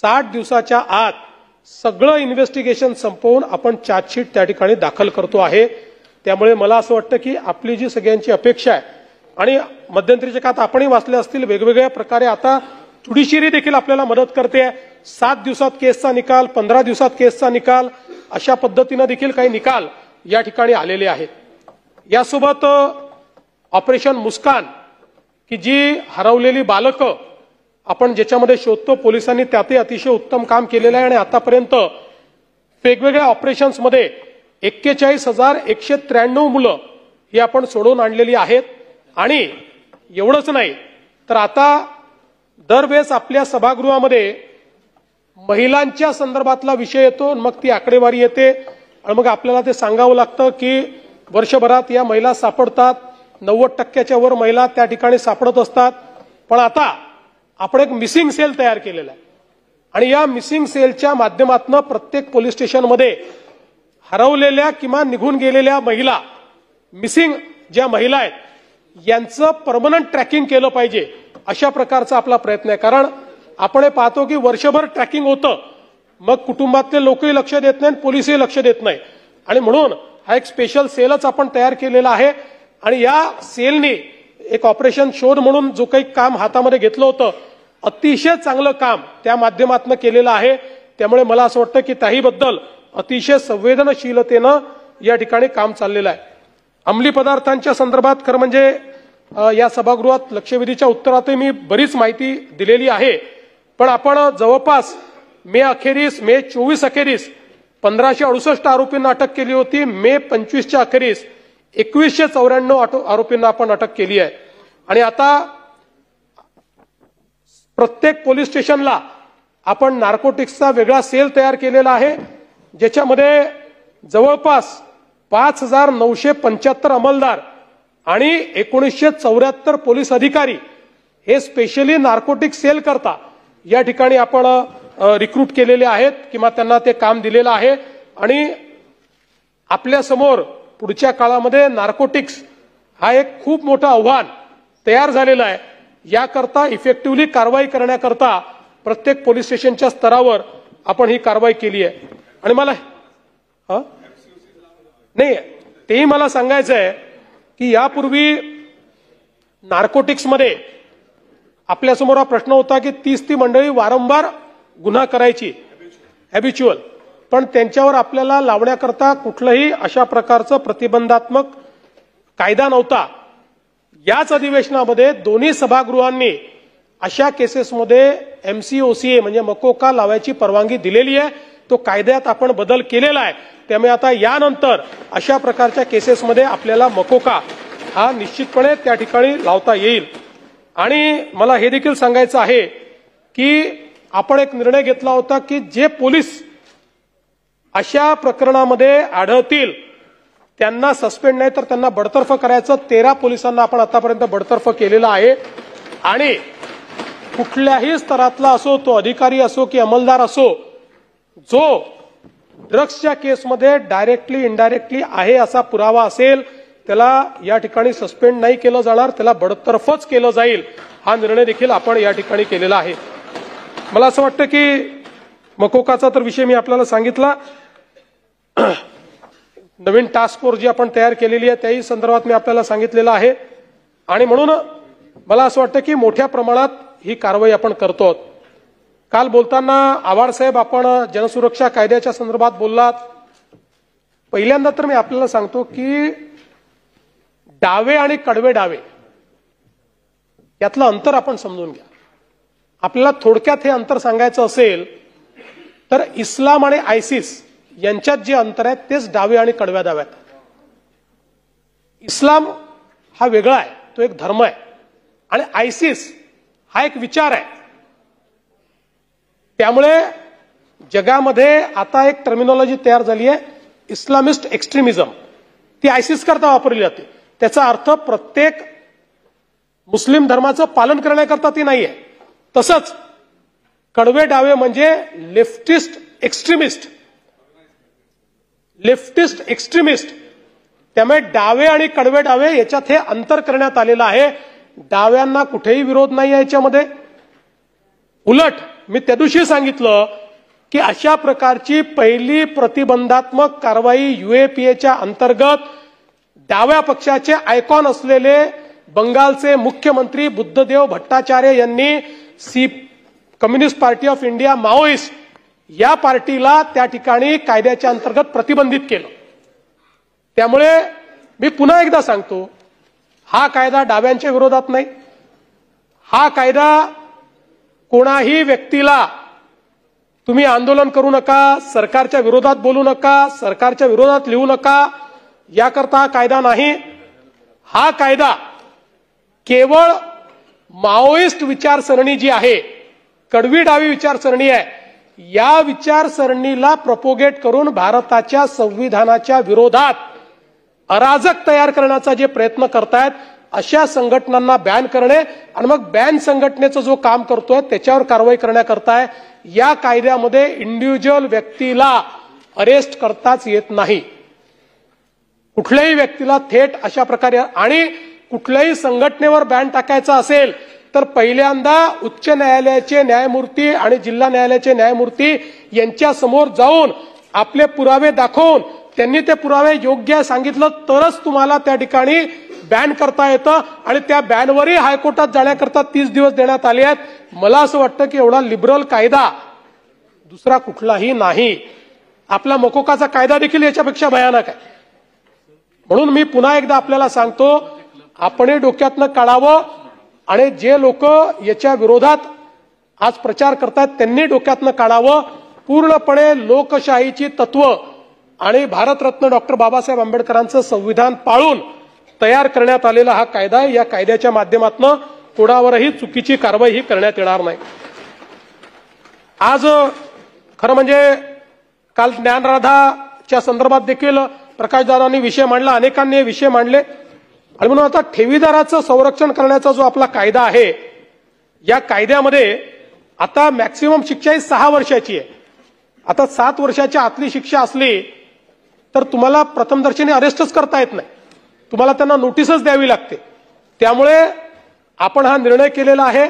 60 दिवसाच्या आत सगळं इन्व्हेस्टिगेशन संपवून आपण चार्जशीट त्या ठिकाणी दाखल करतो आहे. त्यामुळे मला असं वाटतं की आपली जी सगळ्यांची अपेक्षा आहे आणि मध्यंतरीच्या काळात आपणही वाचले असतील वेगवेगळ्या प्रकारे आता जुडिशियरी देखील आपल्याला मदत करते. 7 दिवसात केसचा निकाल 15 दिवसात केसचा निकाल अशा पद्धतीनं देखील काही निकाल या ठिकाणी आलेले आहेत. यासोबत ऑपरेशन मुस्कान की जी हरवलेली बालकं आपण ज्याच्यामध्ये शोधतो पोलिसांनी त्यातही अतिशय उत्तम काम केलेलं आहे आणि आतापर्यंत वेगवेगळ्या ऑपरेशन्समध्ये 41,193 मुलं ही आपण सोडवून आणलेली आहेत. आणि एवढंच नाही तर आता दरवेळेस आपल्या सभागृहामध्ये महिलांच्या संदर्भातला विषय येतो मग ती आकडेवारी येते आणि मग आपल्याला ते सांगावं लागतं की वर्षभरात या महिला सापडतात. 90%च्या वर महिला त्या ठिकाणी सापडत असतात. पण आता आपण एक मिसिंग सेल तयार केलेला आहे आणि या मिसिंग सेलच्या माध्यमातून प्रत्येक पोलीस स्टेशनमध्ये हरवलेल्या किंवा निघून गेलेल्या महिला मिसिंग ज्या महिला आहेत यांचं परमनंट ट्रॅकिंग केलं पाहिजे अशा प्रकारचा आपला प्रयत्न आहे. कारण आपण हे पाहतो की वर्षभर ट्रॅकिंग होतं मग कुटुंबातले लोकही लक्ष देत नाही पोलीसही लक्ष देत नाही आणि म्हणून हा एक स्पेशल सेलच आपण तयार केलेला आहे. आणि या सेलने एक ऑपरेशन शोध म्हणून जो काही काम हातामध्ये घेतलं होतं अतिशय चांगलं काम त्या माध्यमातून केलेलं आहे. त्यामुळे मला असं वाटतं की त्याहीबद्दल अतिशय संवेदनशीलतेनं या ठिकाणी काम चाललेलं आहे. अंमली पदार्थांच्या संदर्भात खरं म्हणजे या सभागृहात लक्षवेधीच्या उत्तरातही मी बरीच माहिती दिलेली आहे. पण आपण जवळपास मे 24 अखेरीस 1568 आरोपींना अटक केली होती. मे 25च्या अखेरीस 2194 आरोपींना आपण अटक केली आहे. आणि आता प्रत्येक पोलीस स्टेशनला आपण नार्कोटिक्सचा वेगळा सेल तयार केलेला आहे ज्याच्यामध्ये जवळपास 5,975 अंमलदार आणि 1974 पोलीस अधिकारी हे स्पेशली नार्कोटिक सेल करता या ठिकाणी आपण रिक्रूट केलेले आहेत किंवा त्यांना ते काम दिलेलं आहे. आणि आपल्या समोर पुढच्या काळामध्ये नार्कोटिक्स हा एक खूप मोठं आव्हान तयार झालेलं आहे. याकरता इफेक्टिव्हली कारवाई करण्याकरता प्रत्येक पोलीस स्टेशनच्या स्तरावर आपण ही कारवाई केली आहे. आणि मला नाही तेही मला सांगायचं आहे की यापूर्वी नार्कोटिक्समध्ये आपल्यासमोर हा प्रश्न होता की 30 ती मंडळी वारंवार गुन्हा करायची हॅबिच्युअल, पण त्यांच्यावर आपल्याला लावण्याकरता कुठलंही अशा प्रकारचं प्रतिबंधात्मक कायदा नव्हता. याच अधिवेशनामध्ये दोन्ही सभागृहांनी अशा केसेसमध्ये MCOCA म्हणजे मकोका लावायची परवानगी दिलेली आहे. तो कायद्यात आपण बदल केलेला आहे. त्यामुळे आता यानंतर अशा प्रकारच्या केसेसमध्ये आपल्याला मकोका हा निश्चितपणे त्या ठिकाणी लावता येईल. आणि मला हे देखील सांगायचं आहे की आपण एक निर्णय घेतला होता की जे पोलीस अशा प्रकरणामध्ये आढळतील त्यांना सस्पेंड नाही तर त्यांना बडतर्फ करायचं. 13 पोलिसांना आपण आतापर्यंत बडतर्फ केलेलं आहे. आणि कुठल्याही स्तरातला असो, तो अधिकारी असो की अंमलदार असो, जो ड्रग्सच्या केसमध्ये डायरेक्टली इनडायरेक्टली आहे असा पुरावा असेल त्याला या ठिकाणी सस्पेंड नाही केलं जाणार, त्याला बडतर्फच केलं जाईल. हा निर्णय देखील आपण या ठिकाणी केलेला आहे. मला असं वाटतं की मकोकाचा तर विषय मी आपल्याला सांगितला. नवीन टास्क फोर्स जी आपण तयार केलेली आहे त्याही संदर्भात मी आपल्याला सांगितलेलं आहे. आणि म्हणून मला असं वाटतं की मोठ्या प्रमाणात ही कारवाई आपण करतो. काल बोलताना आव्हाड साहेब आपण जनसुरक्षा कायद्याच्या संदर्भात बोललात. पहिल्यांदा तर मी आपल्याला सांगतो की डावे आणि कडवे डावे यातलं अंतर आपण समजून घ्या. आपल्याला थोडक्यात हे अंतर सांगायचं असेल तर इस्लाम आणि आयसिस यांच्यात जे अंतर आहे तेच डावे आणि कडव्या डाव्यात. इस्लाम हा वेगळा आहे, तो एक धर्म आहे. आणि आयसिस हा एक विचार आहे. त्यामुळे जगामध्ये आता एक टर्मिनॉलॉजी तयार झाली आहे इस्लामिस्ट एक्स्ट्रीमिझम. ती आयसिस करता वापरली जाते. त्याचा अर्थ प्रत्येक मुस्लिम धर्माचं पालन करण्याकरता ती नाहीये. तसंच कडवे डावे म्हणजे लेफ्टिस्ट एक्स्ट्रीमिस्ट. त्यामुळे डावे आणि कडवे डावे याच्यात हे अंतर करण्यात आलेलं आहे. डाव्यांना कुठेही विरोध नाही आहे याच्यामध्ये. उलट मी त्या दिवशी सांगितलं की अशा प्रकारची पहिली प्रतिबंधात्मक कारवाई UAPAच्या अंतर्गत डाव्या पक्षाचे आयकॉन असलेले बंगालचे मुख्यमंत्री बुद्धदेव भट्टाचार्य यांनी communist party of India Maoist या पार्टीला त्या ठिकाणी कायद्याच्या अंतर्गत प्रतिबंधित केलं. त्यामुळे मी पुन्हा एकदा सांगतो, हा कायदा डाव्यांच्या विरोधात नाही. हा कायदा कोणाही व्यक्तीला तुम्ही आंदोलन करू नका, सरकारच्या विरोधात बोलू नका, सरकारच्या विरोधात लिहू नका याकरता हा कायदा नाही. हा कायदा केवळ माओइस्ट विचारसरणी जी आहे, कडवी डावी विचारसरणी आहे, या विचारसरणीला प्रोपोगेट करून भारताच्या संविधानाच्या विरोधात अराजक तयार करण्याचा जे प्रयत्न करतायत अशा संघटनांना बॅन करणे आणि मग बॅन संघटनेचं जो काम करतोय त्याच्यावर कारवाई करण्याकरता या कायद्यामध्ये इंडिव्हिज्युअल व्यक्तीला अरेस्ट करताच येत नाही. कुठल्याही व्यक्तीला थेट अशा प्रकारे आणि कुठल्याही संघटनेवर बॅन टाकायचा असेल तर पहिल्यांदा उच्च न्यायालयाचे न्यायमूर्ती आणि जिल्हा न्यायालयाचे न्यायमूर्ती यांच्या समोर जाऊन आपले पुरावे दाखवून त्यांनी ते पुरावे योग्य सांगितलं तरच तुम्हाला त्या ठिकाणी बॅन करता येतं. आणि त्या बॅनवरही हायकोर्टात जाण्याकरता 30 दिवस देण्यात आले आहेत. मला असं वाटतं की एवढा लिबरल कायदा दुसरा कुठलाही नाही. आपला मकोकाचा कायदा देखील याच्यापेक्षा भयानक आहे. म्हणून मी पुन्हा एकदा आपल्याला सांगतो, आपणही डोक्यातनं काढावं आणि जे लोक याच्या विरोधात आज प्रचार करतात त्यांनी डोक्यातनं काढावं. पूर्णपणे लोकशाहीची तत्व आणि भारतरत्न डॉक्टर बाबासाहेब आंबेडकरांचं संविधान पाळून तयार करण्यात आलेला हा कायदा आहे. या कायद्याच्या माध्यमातून कोणावरही चुकीची कारवाई ही करण्यात येणार नाही. आज खरं म्हणजे काल ज्ञानराधा च्या संदर्भात देखील प्रकाशदादांनी विषय मांडला, अनेकांनी विषय मांडले. आणि म्हणून आता ठेवीदाराचं संरक्षण करण्याचा जो आपला कायदा आहे, या कायद्यामध्ये आता मॅक्सिमम शिक्षा ही 6 वर्षाची आहे. आता 7 वर्षाच्या आतली शिक्षा असली तर तुम्हाला प्रथमदर्शनी अरेस्टच करता येत नाही, तुम्हाला त्यांना नोटीसच द्यावी लागते. त्यामुळे आपण हा निर्णय केलेला आहे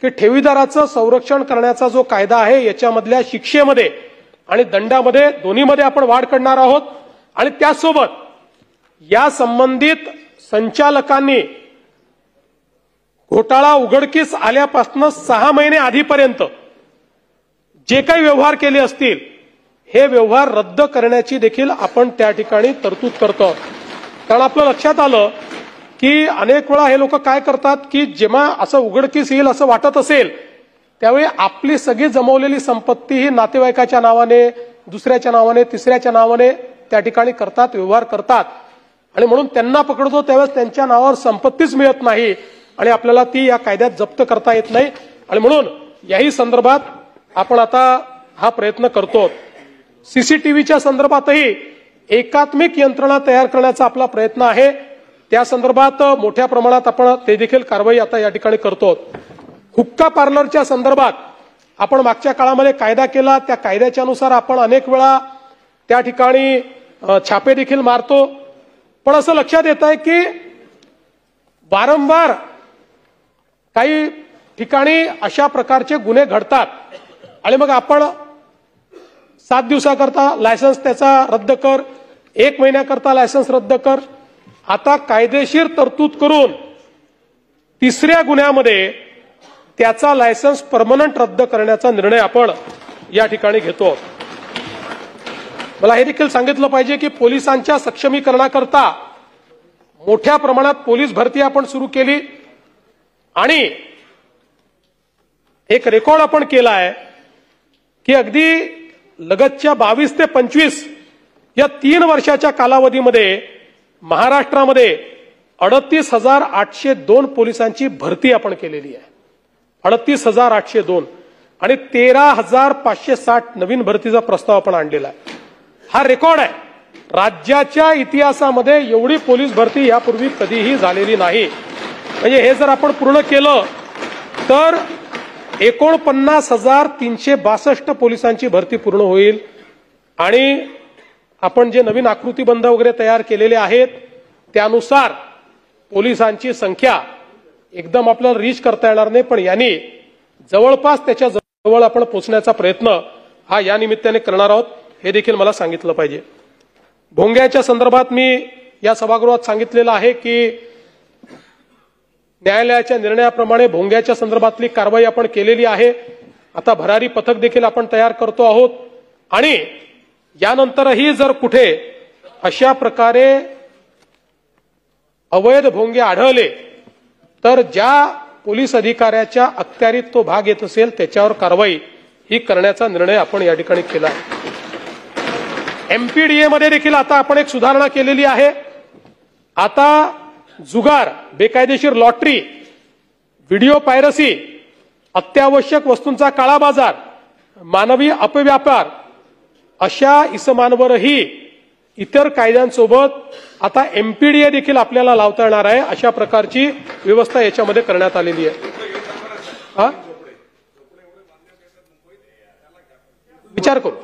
की ठेवीदाराचं संरक्षण करण्याचा जो कायदा आहे याच्यामधल्या शिक्षेमध्ये आणि दंडामध्ये दोन्हीमध्ये आपण वाढ करणार आहोत. आणि त्यासोबत या संबंधित संचालकांनी घोटाळा उघडकीस आल्यापासून 6 महिने आधीपर्यंत जे काही व्यवहार केले असतील हे व्यवहार रद्द करण्याची देखील आपण त्या ठिकाणी तरतूद करतो. कारण आपलं लक्षात आलं की अनेक वेळा हे लोक काय करतात की जेव्हा असं उघडकीस येईल असं वाटत असेल त्यावेळी आपली सगळी जमवलेली संपत्ती ही नातेवाईकाच्या नावाने, दुसऱ्याच्या नावाने, तिसऱ्याच्या नावाने त्या ठिकाणी करतात, व्यवहार करतात. आणि म्हणून त्यांना पकडतो त्यावेळेस त्यांच्या नावावर संपत्तीच मिळत नाही आणि आपल्याला ती या कायद्यात जप्त करता येत नाही. आणि म्हणून याही संदर्भात आपण आता हा प्रयत्न करतो. सीसीटीव्हीच्या संदर्भातही एकात्मिक यंत्रणा तयार करण्याचा आपला प्रयत्न आहे. त्या संदर्भात मोठ्या प्रमाणात आपण ते देखील कारवाई आता या ठिकाणी करतो. हुक्का पार्लरच्या संदर्भात आपण मागच्या काळामध्ये कायदा केला, त्या कायद्याच्या अनुसार आपण अनेक वेळा त्या ठिकाणी छापे देखील मारतो. पण असं लक्षात येत आहे की वारंवार काही ठिकाणी अशा प्रकारचे गुन्हे घडतात आणि मग आपण 7 दिवसाकरता लायसन्स त्याचा रद्द कर, 1 महिन्याकरता लायसन्स रद्द कर. आता कायदेशीर तरतूद करून 3ऱ्या गुन्ह्यामध्ये त्याचा लायसन्स परमनंट रद्द करण्याचा निर्णय आपण या ठिकाणी घेतो. मला हे देखील सांगितलं पाहिजे की पोलिसांच्या सक्षमीकरणाकरता मोठ्या प्रमाणात पोलीस भरती आपण सुरू केली आणि एक रेकॉर्ड आपण केला आहे की अगदी लगतच्या 22 ते 25 या 3 वर्षाच्या कालावधीमध्ये महाराष्ट्रामध्ये 38,802 पोलिसांची भरती आपण केलेली आहे. 38,802 आणि 13,560 नवीन भरतीचा प्रस्ताव आपण आणलेला आहे. हा रेकॉर्ड आहे. राज्याच्या इतिहासामध्ये एवढी पोलीस भरती यापूर्वी कधीही झालेली नाही. म्हणजे हे जर आपण पूर्ण केलं तर 49,362 पोलिसांची भरती पूर्ण होईल. आणि आपण जे नवीन आकृतीबंध वगैरे तयार केलेले आहेत त्यानुसार पोलिसांची संख्या एकदम आपल्याला रीच करता येणार नाही, पण यांनी जवळपास त्याच्या जवळ आपण पोहोचण्याचा प्रयत्न हा या निमित्ताने करणार आहोत, हे देखील मला सांगितलं पाहिजे. भोंग्याच्या संदर्भात मी या सभागृहात सांगितलेलं आहे की न्यायालयाच्या निर्णयाप्रमाणे भोंग्याच्या संदर्भातली कारवाई आपण केलेली आहे. आता भरारी पथक देखील आपण तयार करतो आहोत आणि यानंतरही जर कुठे अशा प्रकारे अवैध भोंगे आढळले तर ज्या पोलीस अधिकाऱ्याच्या अखत्यारीत तो भाग येत असेल त्याच्यावर कारवाई ही करण्याचा निर्णय आपण या ठिकाणी केला आहे. एमपीडीए मध्ये देखील आता आपण एक सुधारणा केलेली आहे. आता जुगार, बेकायदेशीर लॉटरी, व्हिडिओ पायरसी, अत्यावश्यक वस्तूंचा काळा बाजार, मानवी अपव्यापार अशा इसमांवरही इतर कायद्यांसोबत आता एमपीडीए देखील आपल्याला लावता येणार आहे. अशा प्रकारची व्यवस्था याच्यामध्ये करण्यात आलेली आहे. विचार करू.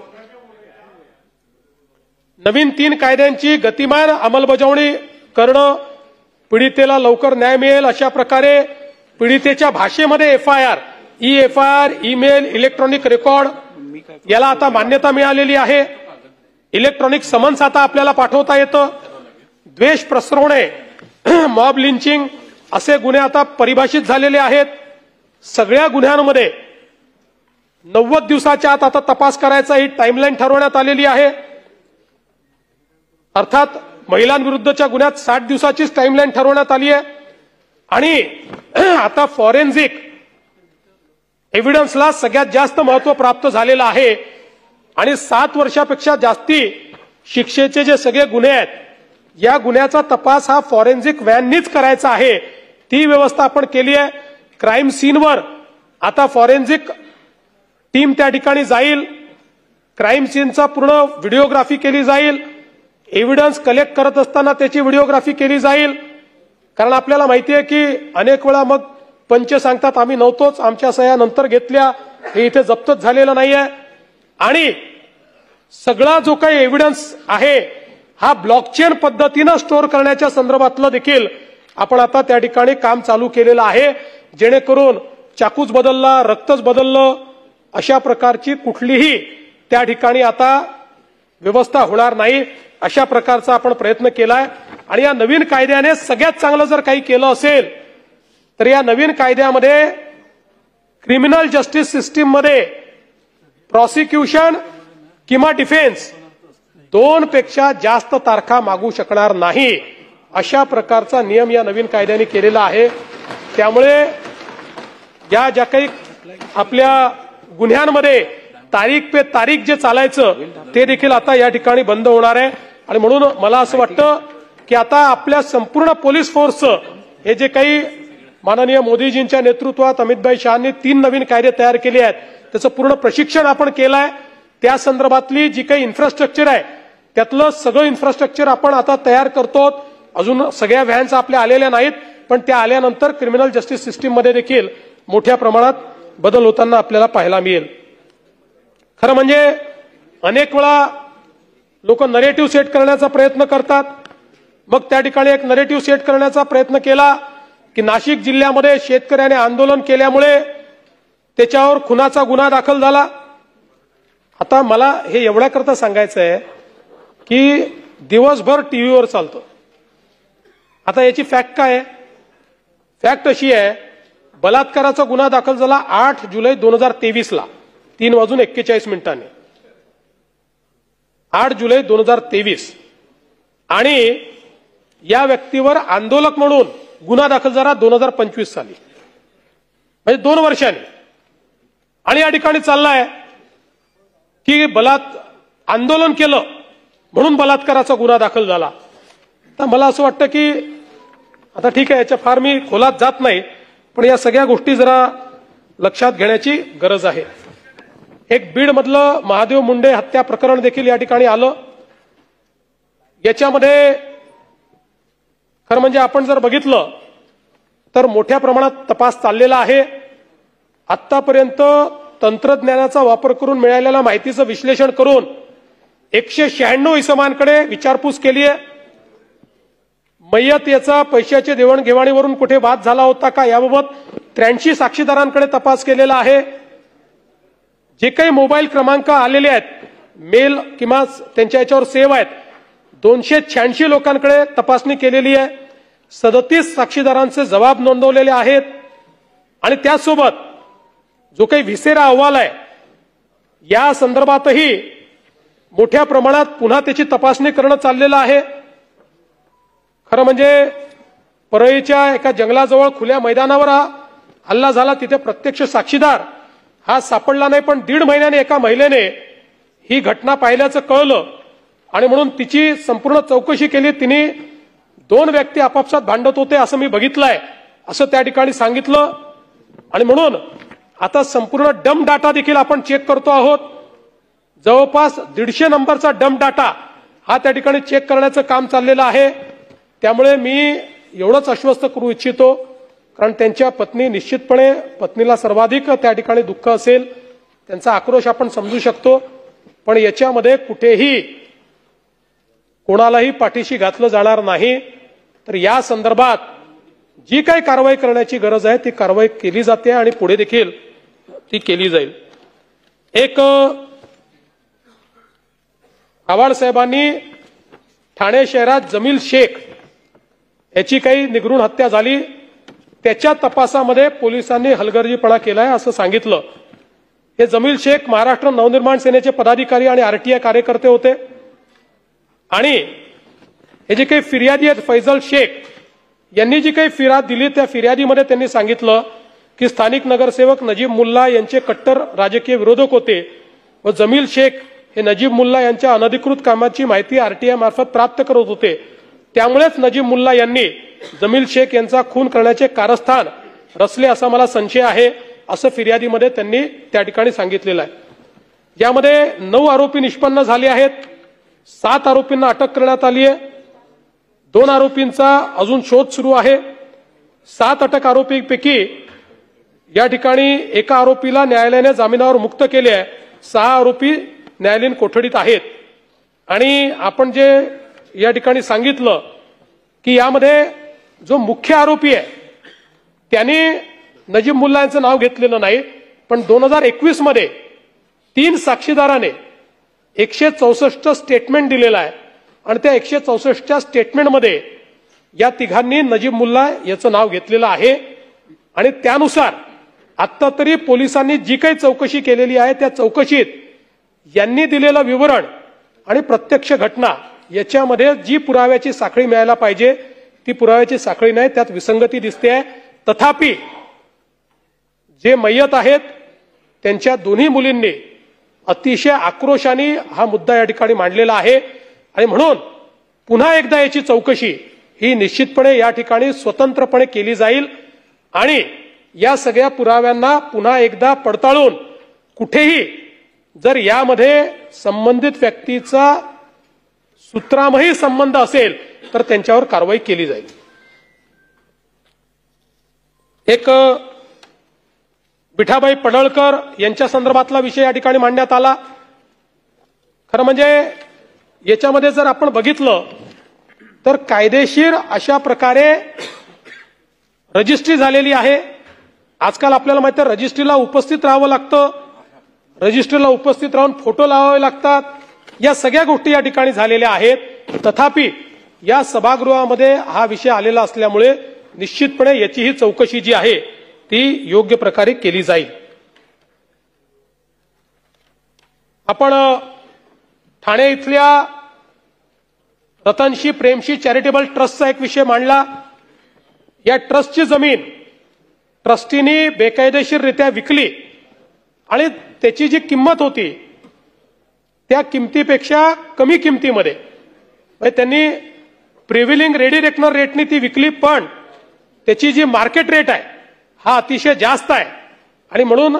नवीन 3 कायद्यांची गतिमान अंमलबजावणी करणं, पीडितेला लवकर न्याय मिळेल अशा प्रकारे पीडितेच्या भाषेमध्ये FIR, E-FIR, email, electronic record याला आता मान्यता मिळालेली आहे. इलेक्ट्रॉनिक समन्स आता आपल्याला पाठवता येतं. द्वेष प्रसरवणे, मॉब लिंचिंग असे गुन्हे आता परिभाषित झालेले आहेत. सगळ्या गुन्ह्यांमध्ये 90 दिवसाच्या आत आता तपास करायचा ही टाइमलाईन ठरवण्यात आलेली आहे. अर्थात महिलांविरुद्धच्या गुन्ह्यात 60 दिवसाचीच टाइमलाईन ठरवण्यात आली आहे. आणि आता फॉरेन्सिक एव्हिडन्सला सगळ्यात जास्त महत्व प्राप्त झालेलं आहे. आणि 7 वर्षापेक्षा जास्ती शिक्षेचे जे सगळे गुन्हे आहेत या गुन्ह्याचा तपास हा फॉरेन्सिक व्हॅननीच करायचा आहे. ती व्यवस्था आपण केली आहे. क्राईम सीनवर आता फॉरेन्सिक टीम त्या ठिकाणी जाईल. क्राईम सीनचा पूर्ण व्हिडिओग्राफी केली जाईल, एव्हिडन्स कलेक्ट करत असताना त्याची व्हिडिओग्राफी केली जाईल. कारण आपल्याला माहिती आहे की अनेक वेळा मग पंच सांगतात आम्ही नव्हतोच, आमच्या सह्या नंतर घेतल्या, हे इथे जप्तच झालेलं नाहीये. आणि सगळा जो काही एव्हिडन्स आहे हा ब्लॉकचेन पद्धतीनं स्टोअर करण्याच्या संदर्भातलं देखील आपण आता त्या ठिकाणी काम चालू केलेलं आहे, जेणेकरून चाकूच बदलला, रक्तच बदललं, अशा प्रकारची कुठलीही त्या ठिकाणी आता व्यवस्था होणार नाही, अशा प्रकारचा आपण प्रयत्न केलाय. आणि या नवीन कायद्याने सगळ्यात चांगलं जर काही केलं असेल तर या नवीन कायद्यामध्ये क्रिमिनल जस्टिस सिस्टीममध्ये प्रॉसिक्युशन किंवा डिफेन्स 2 पेक्षा जास्त तारखा मागू शकणार नाही, अशा प्रकारचा नियम या नवीन कायद्याने केलेला आहे. त्यामुळे या ज्या काही आपल्या गुन्ह्यांमध्ये तारीख पे तारीख जे चालायचं ते देखील आता या ठिकाणी बंद होणार आहे. आणि म्हणून मला असं वाटतं की आता आपल्या संपूर्ण पोलीस फोर्सचं हे जे काही माननीय मोदीजींच्या नेतृत्वात अमितभाई शहांनी 3 नवीन कायदे तयार केले आहेत त्याचं पूर्ण प्रशिक्षण आपण केलं आहे. त्या संदर्भातली जी काही इन्फ्रास्ट्रक्चर आहे त्यातलं सगळं इन्फ्रास्ट्रक्चर आपण आता तयार करतो. अजून सगळ्या व्हॅन्स आपल्या आलेल्या नाहीत, पण त्या आल्यानंतर क्रिमिनल जस्टिस सिस्टीममध्ये देखील मोठ्या प्रमाणात बदल होताना आपल्याला पाहायला मिळेल. खरं म्हणजे अनेक वेळा लोक नरेटिव्ह सेट करण्याचा प्रयत्न करतात. मग त्या ठिकाणी एक नरेटिव्ह सेट करण्याचा प्रयत्न केला की नाशिक जिल्ह्यामध्ये शेतकऱ्याने आंदोलन केल्यामुळे त्याच्यावर खुनाचा गुन्हा दाखल झाला. आता मला हे एवढ्याकरता सांगायचं आहे की दिवसभर टीव्हीवर चालतं. आता याची फॅक्ट काय आहे? फॅक्ट अशी आहे, बलात्काराचा गुन्हा दाखल झाला 8 जुलै 2023ला 3:41 8 जुलै 2023 आणि या व्यक्तीवर आंदोलक म्हणून गुन्हा दाखल झाला 2025 साली, म्हणजे 2 वर्षांनी. आणि या ठिकाणी चाललाय की आंदोलन केलं म्हणून बलात्काराचा गुन्हा दाखल झाला. तर मला असं वाटतं की आता ठीक आहे, याच्या फार मी खोलात जात नाही, पण या सगळ्या गोष्टी जरा लक्षात घेण्याची गरज आहे. एक बीडमधलं महादेव मुंडे हत्या प्रकरण देखील या ठिकाणी आलं. याच्यामध्ये खरं म्हणजे आपण जर बघितलं तर मोठ्या प्रमाणात तपास चाललेला आहे. आतापर्यंत तंत्रज्ञानाचा वापर करून मिळालेल्या माहितीचं विश्लेषण करून 196 इसमांकडे विचारपूस केली आहे. मय्यत याचा पैशाच्या देवाणघेवाणीवरून कुठे वाद झाला होता का याबाबत 83 साक्षीदारांकडे तपास केलेला आहे. जे काही मोबाईल क्रमांक आलेले आहेत, मेल किंवा त्यांच्या याच्यावर सेव्ह आहेत, 286 लोकांकडे तपासणी केलेली आहे. 37 साक्षीदारांचे जबाब नोंदवलेले आहेत. आणि त्यासोबत जो काही व्हिसेरा अहवाल आहे या संदर्भातही मोठ्या प्रमाणात पुन्हा त्याची तपासणी करणं चाललेलं आहे. खरं म्हणजे परळीच्या एका जंगलाजवळ खुल्या मैदानावर हल्ला झाला, तिथे प्रत्यक्ष साक्षीदार हा सापडला नाही, पण 1.5 महिन्याने एका महिलेने ही घटना पाहिल्याचं कळलं आणि म्हणून तिची संपूर्ण चौकशी केली. तिने 2 व्यक्ती आपापसात भांडत होते असं मी बघितलंय असं त्या ठिकाणी सांगितलं. आणि म्हणून आता संपूर्ण डंप डाटा देखील आपण चेक करतो आहोत. जवळपास 150 नंबरचा डंप डाटा हा त्या ठिकाणी चेक करण्याचं काम चाललेलं आहे. त्यामुळे मी एवढंच आश्वस्त करू इच्छितो, कारण त्यांच्या पत्नी निश्चितपणे पत्नीला सर्वाधिक त्या ठिकाणी दुःख असेल, त्यांचा आक्रोश आपण समजू शकतो, पण याच्यामध्ये कुठेही कोणालाही पाठीशी घातलं जाणार नाही. तर या संदर्भात जी काही कारवाई करण्याची गरज आहे ती कारवाई केली जाते आणि पुढे देखील ती केली जाईल. एक आव्हाड साहेबांनी ठाणे शहरात जमील शेख याची काही निगरूण हत्या झाली, त्याच्या तपासामध्ये पोलिसांनी हलगर्जीपणा केलाय असं सांगितलं. हे जमील शेख महाराष्ट्र नवनिर्माण सेनेचे पदाधिकारी आणि आरटीआय कार्यकर्ते होते. आणि हे जे काही फिर्यादी आहेत फैजल शेख यांनी जी काही फिर्याद दिली त्या फिर्यादीमध्ये त्यांनी सांगितलं की स्थानिक नगरसेवक नजीब मुल्ला यांचे कट्टर राजकीय विरोधक होते व जमील शेख हे नजीब मुल्ला यांच्या अनधिकृत कामाची माहिती आरटीआय मार्फत प्राप्त करत होते. त्यामुळेच नजीब मुल्ला यांनी जमील शेख यांचा खून करण्याचे कारस्थान रचले असा मला संशय आहे, असं फिर्यादीमध्ये त्यांनी त्या ठिकाणी सांगितलेलं आहे. यामध्ये 9 आरोपी निष्पन्न झाले आहेत. 7 आरोपींना अटक करण्यात आली आहे. 2 आरोपींचा अजून शोध सुरू आहे. 7 अटक आरोपींपैकी या ठिकाणी एका आरोपीला न्यायालयाने जामिनावर मुक्त केले आहे. 6 आरोपी न्यायालयीन कोठडीत आहेत. आणि आपण जे या ठिकाणी सांगितलं की यामध्ये जो मुख्य आरोपी आहे त्याने नजीब मुल्ला यांचं नाव घेतलेलं नाही, पण 2021 मध्ये 3 साक्षीदाराने 164 स्टेटमेंट दिलेला आहे आणि त्या 164च्या स्टेटमेंटमध्ये या तिघांनी नजीब मुल्ला याचं नाव घेतलेलं आहे. आणि त्यानुसार आता तरी पोलिसांनी जी काही चौकशी केलेली आहे त्या चौकशीत यांनी दिलेलं विवरण आणि प्रत्यक्ष घटना याच्यामध्ये जी पुराव्याची साखळी मिळायला पाहिजे ती पुराव्याची साखळी नाही, त्यात विसंगती दिसते आहे. तथापि जे मय्यत आहेत त्यांच्या दोन्ही मुलींनी अतिशय आक्रोशाने हा मुद्दा या ठिकाणी मांडलेला आहे. आणि म्हणून पुन्हा एकदा याची चौकशी ही निश्चितपणे या ठिकाणी स्वतंत्रपणे केली जाईल आणि या सगळ्या पुराव्यांना पुन्हा एकदा पडताळून कुठेही जर यामध्ये संबंधित व्यक्तीचा सूत्रामही संबंध असेल तर त्यांच्यावर कारवाई केली जाईल. एक विठाबाई पडळकर यांच्या संदर्भातला विषय या ठिकाणी मांडण्यात आला. खरं म्हणजे याच्यामध्ये जर आपण बघितलं तर कायदेशीर अशा प्रकारे रजिस्ट्री झालेली आहे. आजकाल आपल्याला माहिती आहे रजिस्ट्रीला उपस्थित राहावं लागतं, रजिस्ट्रीला उपस्थित राहून फोटो लावावे लागतात. या सगळ्या गोष्टी या ठिकाणी झालेल्या आहेत. तथापि या सभागृहामध्ये हा विषय आलेला असल्यामुळे निश्चितपणे याची ही चौकशी जी आहे ती योग्य प्रकारे केली जाईल. आपण ठाणे इथल्या रतनशी प्रेमशी चॅरिटेबल ट्रस्टचा एक विषय मांडला. या ट्रस्टची जमीन ट्रस्टीनी बेकायदेशीररित्या विकली आणि त्याची जी किंमत होती त्या किमतीपेक्षा कमी किमतीमध्ये त्यांनी प्रिव्हिलिंग रेडी रेकनर रेटनी ती विकली, पण त्याची जी मार्केट रेट आहे हा अतिशय जास्त आहे. आणि म्हणून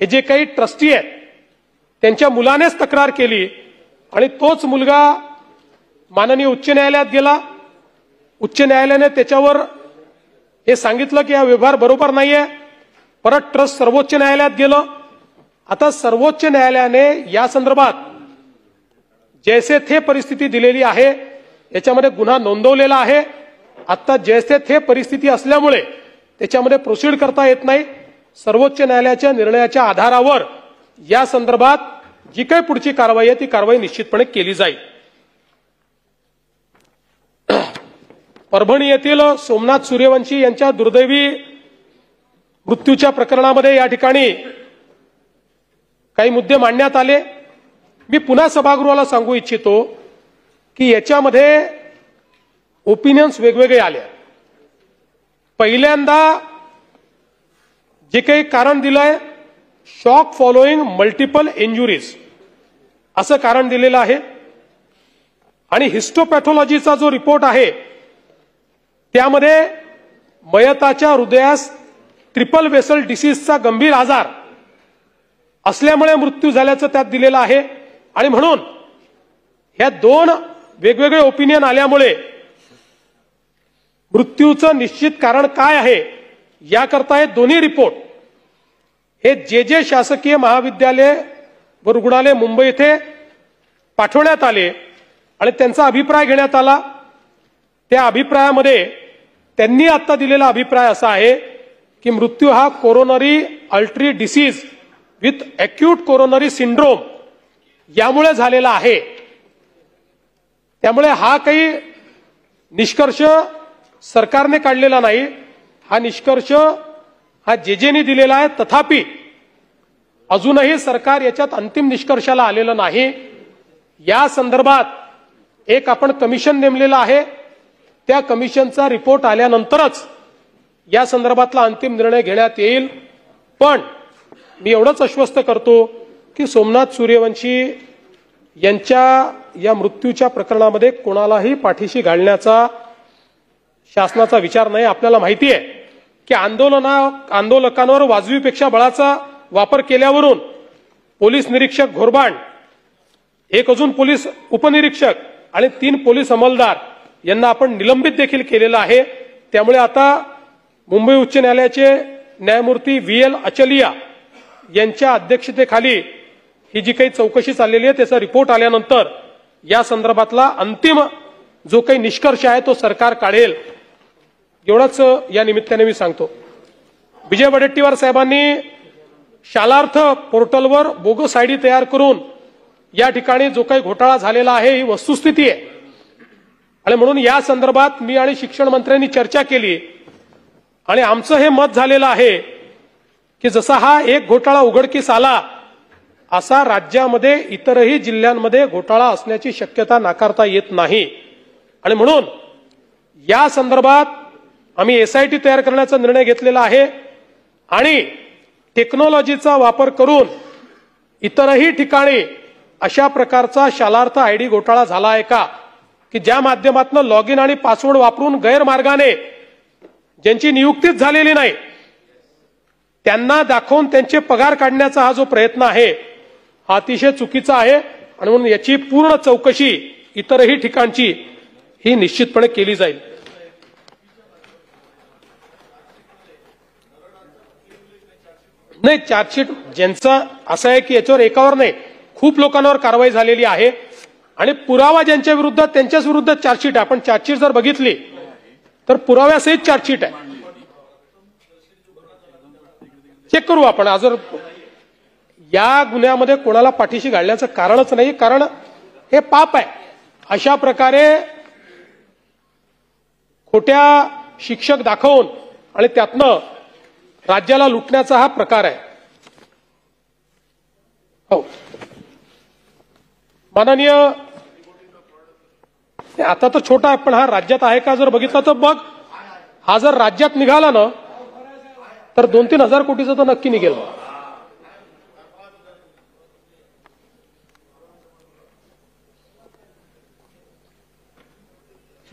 हे जे काही ट्रस्टी आहेत त्यांच्या मुलानेच तक्रार केली आणि तोच मुलगा माननीय उच्च न्यायालयात गेला. उच्च न्यायालयाने त्याच्यावर हे सांगितलं की हा व्यवहार बरोबर नाहीये. परत ट्रस्ट सर्वोच्च न्यायालयात गेलं. आता सर्वोच्च न्यायालयाने या संदर्भात जैसे थे परिस्थिती दिलेली आहे. याच्यामध्ये गुन्हा नोंदवलेला आहे. आता जैसे थे परिस्थिती असल्यामुळे त्याच्यामध्ये प्रोसीड करता येत नाही. सर्वोच्च न्यायालयाच्या निर्णयाच्या आधारावर या संदर्भात जी काही पुढची कारवाई आहे ती कारवाई निश्चितपणे केली जाईल. परभणी येथील सोमनाथ सूर्यवंशी यांच्या दुर्दैवी मृत्यूच्या प्रकरणामध्ये या ठिकाणी काही मुद्दे मांडण्यात आले. मी पुन्हा सभागृहाला सांगू इच्छितो की याच्यामध्ये ओपिनियन्स वेगवेगळे आले. पहिल्यांदा जे काही कारण दिलंय शॉक फॉलोइंग मल्टिपल इंजुरीज असं कारण दिलेलं आहे. आणि हिस्टोपॅथॉलॉजीचा जो रिपोर्ट आहे त्यामध्ये मयताच्या हृदयास ट्रिपल वेसल डिसीजचा गंभीर आजार असल्यामुळे मृत्यू झाल्याचं त्यात दिलेलं आहे. आणि म्हणून ह्या 2 वेगवेगळे ओपिनियन आल्यामुळे मृत्यूचं निश्चित कारण काय आहे याकरता हे दोन्ही रिपोर्ट हे जे शासकीय महाविद्यालय व रुग्णालय मुंबई येथे पाठवण्यात आले आणि त्यांचा अभिप्राय घेण्यात आला. त्या अभिप्रायामध्ये त्यांनी आता दिलेला अभिप्राय असा आहे की मृत्यू हा coronary artery disease with acute coronary syndrome यामुळे झालेला आहे. त्यामुळे हा काही निष्कर्ष सरकारने काढलेला नाही, हा निष्कर्ष हा जेजेनी दिलेला आहे. तथापि अजूनही सरकार याच्यात अंतिम निष्कर्षाला आलेलं नाही. या संदर्भात एक आपण कमिशन नेमलेलं आहे. त्या कमिशनचा रिपोर्ट आल्यानंतरच या संदर्भातला अंतिम निर्णय घेण्यात येईल. पण मी एवढंच आश्वस्त करतो की सोमनाथ सूर्यवंशी यांच्या या मृत्यूच्या प्रकरणामध्ये कोणालाही पाठीशी घालण्याचा शासनाचा विचार नाही. आपल्याला माहिती आहे की आंदोलकांवर वाजवीपेक्षा बळाचा वापर केल्यावरून पोलीस निरीक्षक घोरबाण, एक अजून पोलीस उपनिरीक्षक आणि 3 पोलीस अंमलदार यांना आपण निलंबित देखील केलेलं आहे. त्यामुळे आता मुंबई उच्च न्यायालयाचे न्यायमूर्ती VL अचलिया यांच्या अध्यक्षतेखाली ही जी काही चौकशी चाललेली आहे त्याचा रिपोर्ट आल्यानंतर या संदर्भातला अंतिम जो काही निष्कर्ष आहे तो सरकार काढेल, एवढंच या निमित्ताने मी सांगतो. विजय वडेट्टीवार साहेबांनी शालार्थ पोर्टलवर बोगस आयडी तयार करून या ठिकाणी जो काही घोटाळा झालेला आहे ही वस्तुस्थिती आहे. आणि म्हणून या संदर्भात मी आणि शिक्षण मंत्र्यांनी चर्चा केली आणि आमचं हे मत झालेलं आहे की जसा हा एक घोटाळा उघडकीस आला असा राज्यामध्ये इतरही जिल्ह्यांमध्ये घोटाळा असण्याची शक्यता नाकारता येत नाही. आणि म्हणून या संदर्भात आम्ही SIT तयार करण्याचा निर्णय घेतलेला आहे आणि टेक्नॉलॉजीचा वापर करून इतरही ठिकाणी अशा प्रकारचा शालार्थ आयडी घोटाळा झाला आहे का की ज्या माध्यमातून लॉग इन आणि पासवर्ड वापरून गैरमार्गाने ज्यांची नियुक्तीच झालेली नाही त्यांना दाखवून त्यांचे पगार काढण्याचा हा जो प्रयत्न आहे हा अतिशय चुकीचा आहे. आणि म्हणून याची पूर्ण चौकशी इतरही ठिकाणची ही निश्चितपणे केली जाईल. नाही, चार्जशीट ज्यांचं असं आहे की याच्यावर एकावर नाही खूप लोकांवर कारवाई झालेली आहे आणि पुरावा ज्यांच्या विरुद्ध त्यांच्याच विरुद्ध चार्जशीट आहे. आपण चार्जशीट जर बघितली तर पुराव्यासहित चार्जशीट आहे. चेक करू आपण. जर या गुन्ह्यामध्ये कोणाला पाठीशी घालण्याचं कारणच नाही, कारण हे पाप आहे. अशा प्रकारे खोट्या शिक्षक दाखवून आणि त्यातनं राज्याला लुटण्याचा हा प्रकार आहे. हो, माननीय, आता तर छोटा आहे पण हा राज्यात आहे का जर बघितलं तर बघ, हा जर राज्यात निघाला ना तर 2-3 हजार कोटीचा तर नक्की निघेल.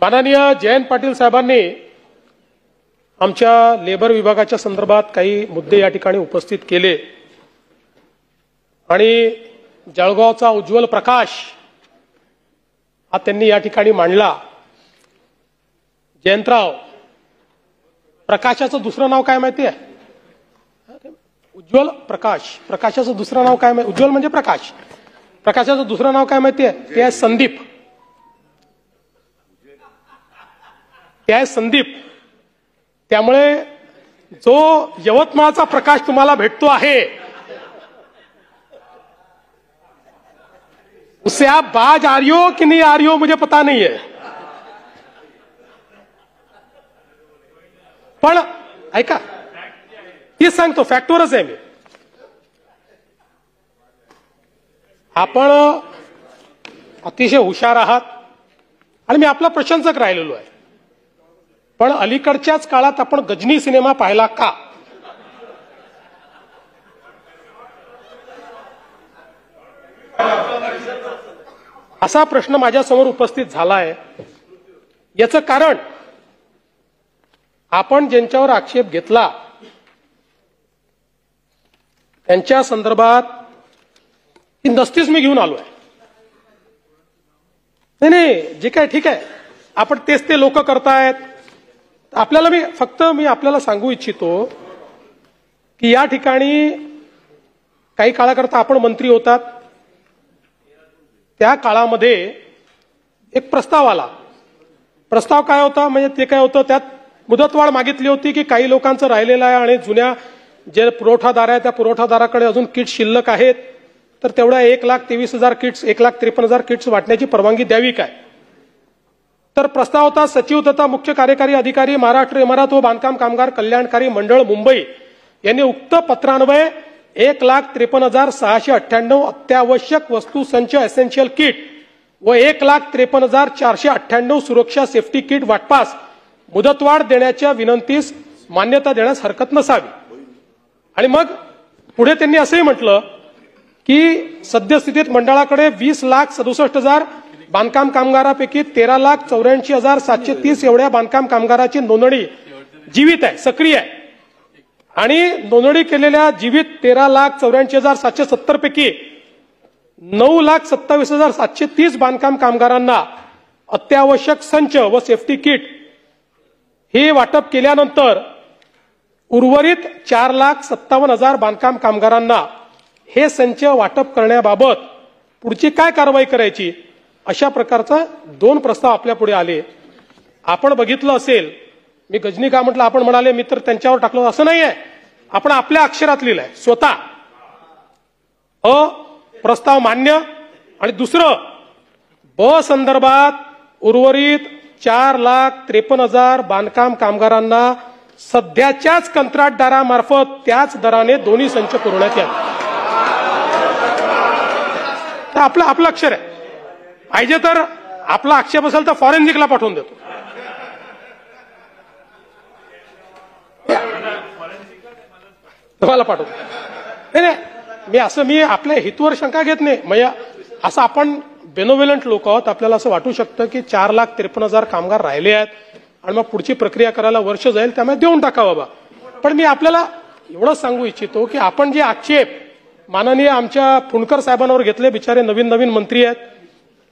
माननीय जयंत पाटील साहेबांनी आमच्या लेबर विभागाच्या संदर्भात काही मुद्दे या ठिकाणी उपस्थित केले आणि जळगावचा उज्ज्वल प्रकाश हा त्यांनी या ठिकाणी मांडला. जयंतराव, प्रकाशाचं दुसरं नाव काय माहिती आहे? उज्ज्वल प्रकाश. प्रकाशाचं दुसरं नाव काय माहिती? उज्ज्वल म्हणजे प्रकाश. प्रकाशाचं दुसरं नाव काय माहिती आहे? ते आहे संदीप. ते आहे संदीप. त्यामुळे जो यवतमाळचा प्रकाश तुम्हाला भेटतो आहे उससे आप बाज आ रही हो कि नहीं आ रही हो मुझे पता नहीं है, पण ऐका, हे सांगतो, फॅक्टवरच आहे मी. आपण अतिशय हुशार आहात आणि मी आपला प्रशंसक राहिलेलो आहे, पण अलीकडच्याच काळात आपण गजनी सिनेमा पाहिला का? असा प्रश्न माझ्यासमोर उपस्थित झाला आहे. याचं कारण आपण ज्यांच्यावर आक्षेप घेतला त्यांच्या संदर्भात ही नसतीच मी घेऊन आलोय. नाही, जे काय ठीक आहे, आपण तेच ते लोक करतायत. आपल्याला मी आपल्याला सांगू इच्छितो की या ठिकाणी काही काळाकरता आपण मंत्री होतात, त्या काळामध्ये एक प्रस्ताव आला. प्रस्ताव काय होता म्हणजे ते काय होतं, त्यात मुदतवाढ मागितली होती की काही लोकांचं राहिलेलं आहे आणि जुन्या जे पुरवठादार आहे त्या पुरवठादाराकडे अजून किट्स शिल्लक आहेत, तर तेवढ्या 1,23,000 किट्स 1,53,000 किट्स वाटण्याची परवानगी द्यावी काय. तर प्रस्ताव होता सचिव तथा मुख्य कार्यकारी अधिकारी महाराष्ट्र इमारत व बांधकाम कामगार कल्याणकारी मंडळ मुंबई यांनी उक्त पत्रान्वये 1,53,698 अत्यावश्यक वस्तू संच एसेन्शियल किट व 1,53,498 सुरक्षा सेफ्टी किट वाटपास मुदतवाढ देण्याच्या विनंतीस मान्यता देण्यास हरकत नसावी. आणि मग पुढे त्यांनी असंही म्हटलं की सद्यस्थितीत मंडळाकडे 20,67,000 बांधकाम कामगारांपैकी 13,84,730 एवढ्या बांधकाम कामगाराची नोंदणी जीवित आहे, सक्रिय आहे. आणि नोंदणी केलेल्या जीवित 13,84,770 पैकी 9,27,730 बांधकाम कामगारांना अत्यावश्यक संच व सेफ्टी किट हे वाटप केल्यानंतर उर्वरित 4,57,000 बांधकाम कामगारांना हे संच वाटप करण्याबाबत पुढची काय कारवाई करायची अशा प्रकारचा 2 प्रस्ताव आपल्या पुढे आले. आपण बघितलं असेल, मी गजनी का म्हटलं, आपण म्हणाले मी तर त्यांच्यावर टाकलं, असं नाहीये. आपण आपल्या अक्षरात लिहिलंय स्वतः. प्रस्ताव मान्य. आणि दुसरं, ब संदर्भात उर्वरित 4,53,000 बांधकाम कामगारांना सध्याच्याच कंत्राटदारामार्फत त्याच दराने दोन्ही संच पुरवण्यात यावे. तर आपलं अक्षर आहे. पाहिजे तर आपला आक्षेप असेल तर फॉरेन्सिकला पाठवून देतो. तुम्हाला पाठवतो. नाही, मी आपल्या हितवर शंका घेत नाही. म्हणजे असं आपण बेनोव्हेलंट लोक आहोत, आपल्याला असं वाटू शकतं की 4,53,000 कामगार राहिले आहेत आणि मग पुढची प्रक्रिया करायला वर्ष जाईल, त्यामुळे देऊन टाका बाबा. पण मी आपल्याला एवढं सांगू इच्छितो की आपण जे आक्षेप माननीय आमच्या फुंडकर साहेबांवर घेतले, बिचारे नवीन मंत्री आहेत,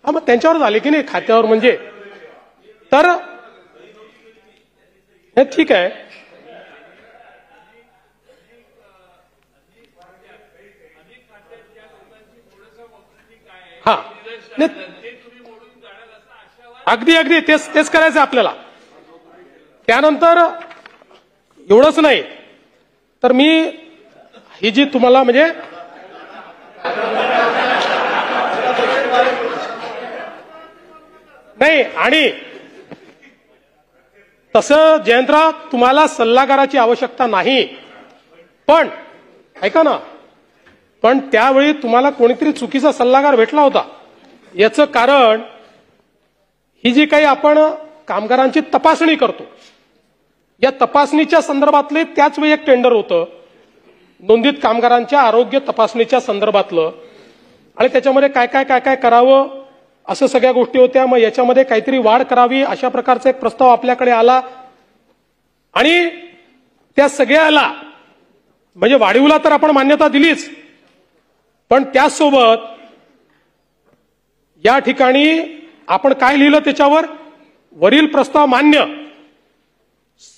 मग त्यांच्यावर झाले की नाही खात्यावर, म्हणजे तर हे ठीक आहे. हा, अगदी तेच करायचं आपल्याला. त्यानंतर एवढंच नाही तर मी ही जी तुम्हाला म्हणजे नाही, आणि तसं जयंतराव तुम्हाला सल्लागाराची आवश्यकता नाही, पण ऐका ना, पण त्यावेळी तुम्हाला कोणीतरी चुकीचा सल्लागार भेटला होता. याचं कारण ही जी काही आपण कामगारांची तपासणी करतो, या तपासणीच्या संदर्भातले त्याच वेळी एक टेंडर होतं नोंदित कामगारांच्या आरोग्य तपासणीच्या संदर्भातलं, आणि त्याच्यामध्ये काय करावं असं सगळ्या गोष्टी होत्या. मग याच्यामध्ये काहीतरी वाढ करावी अशा प्रकारचा एक प्रस्ताव आपल्याकडे आला, आणि त्या सगळ्याला म्हणजे वाढीवला तर आपण मान्यता दिलीच, पण त्याचसोबत या ठिकाणी आपण काय लिहिलं त्याच्यावर, वरील प्रस्ताव मान्य.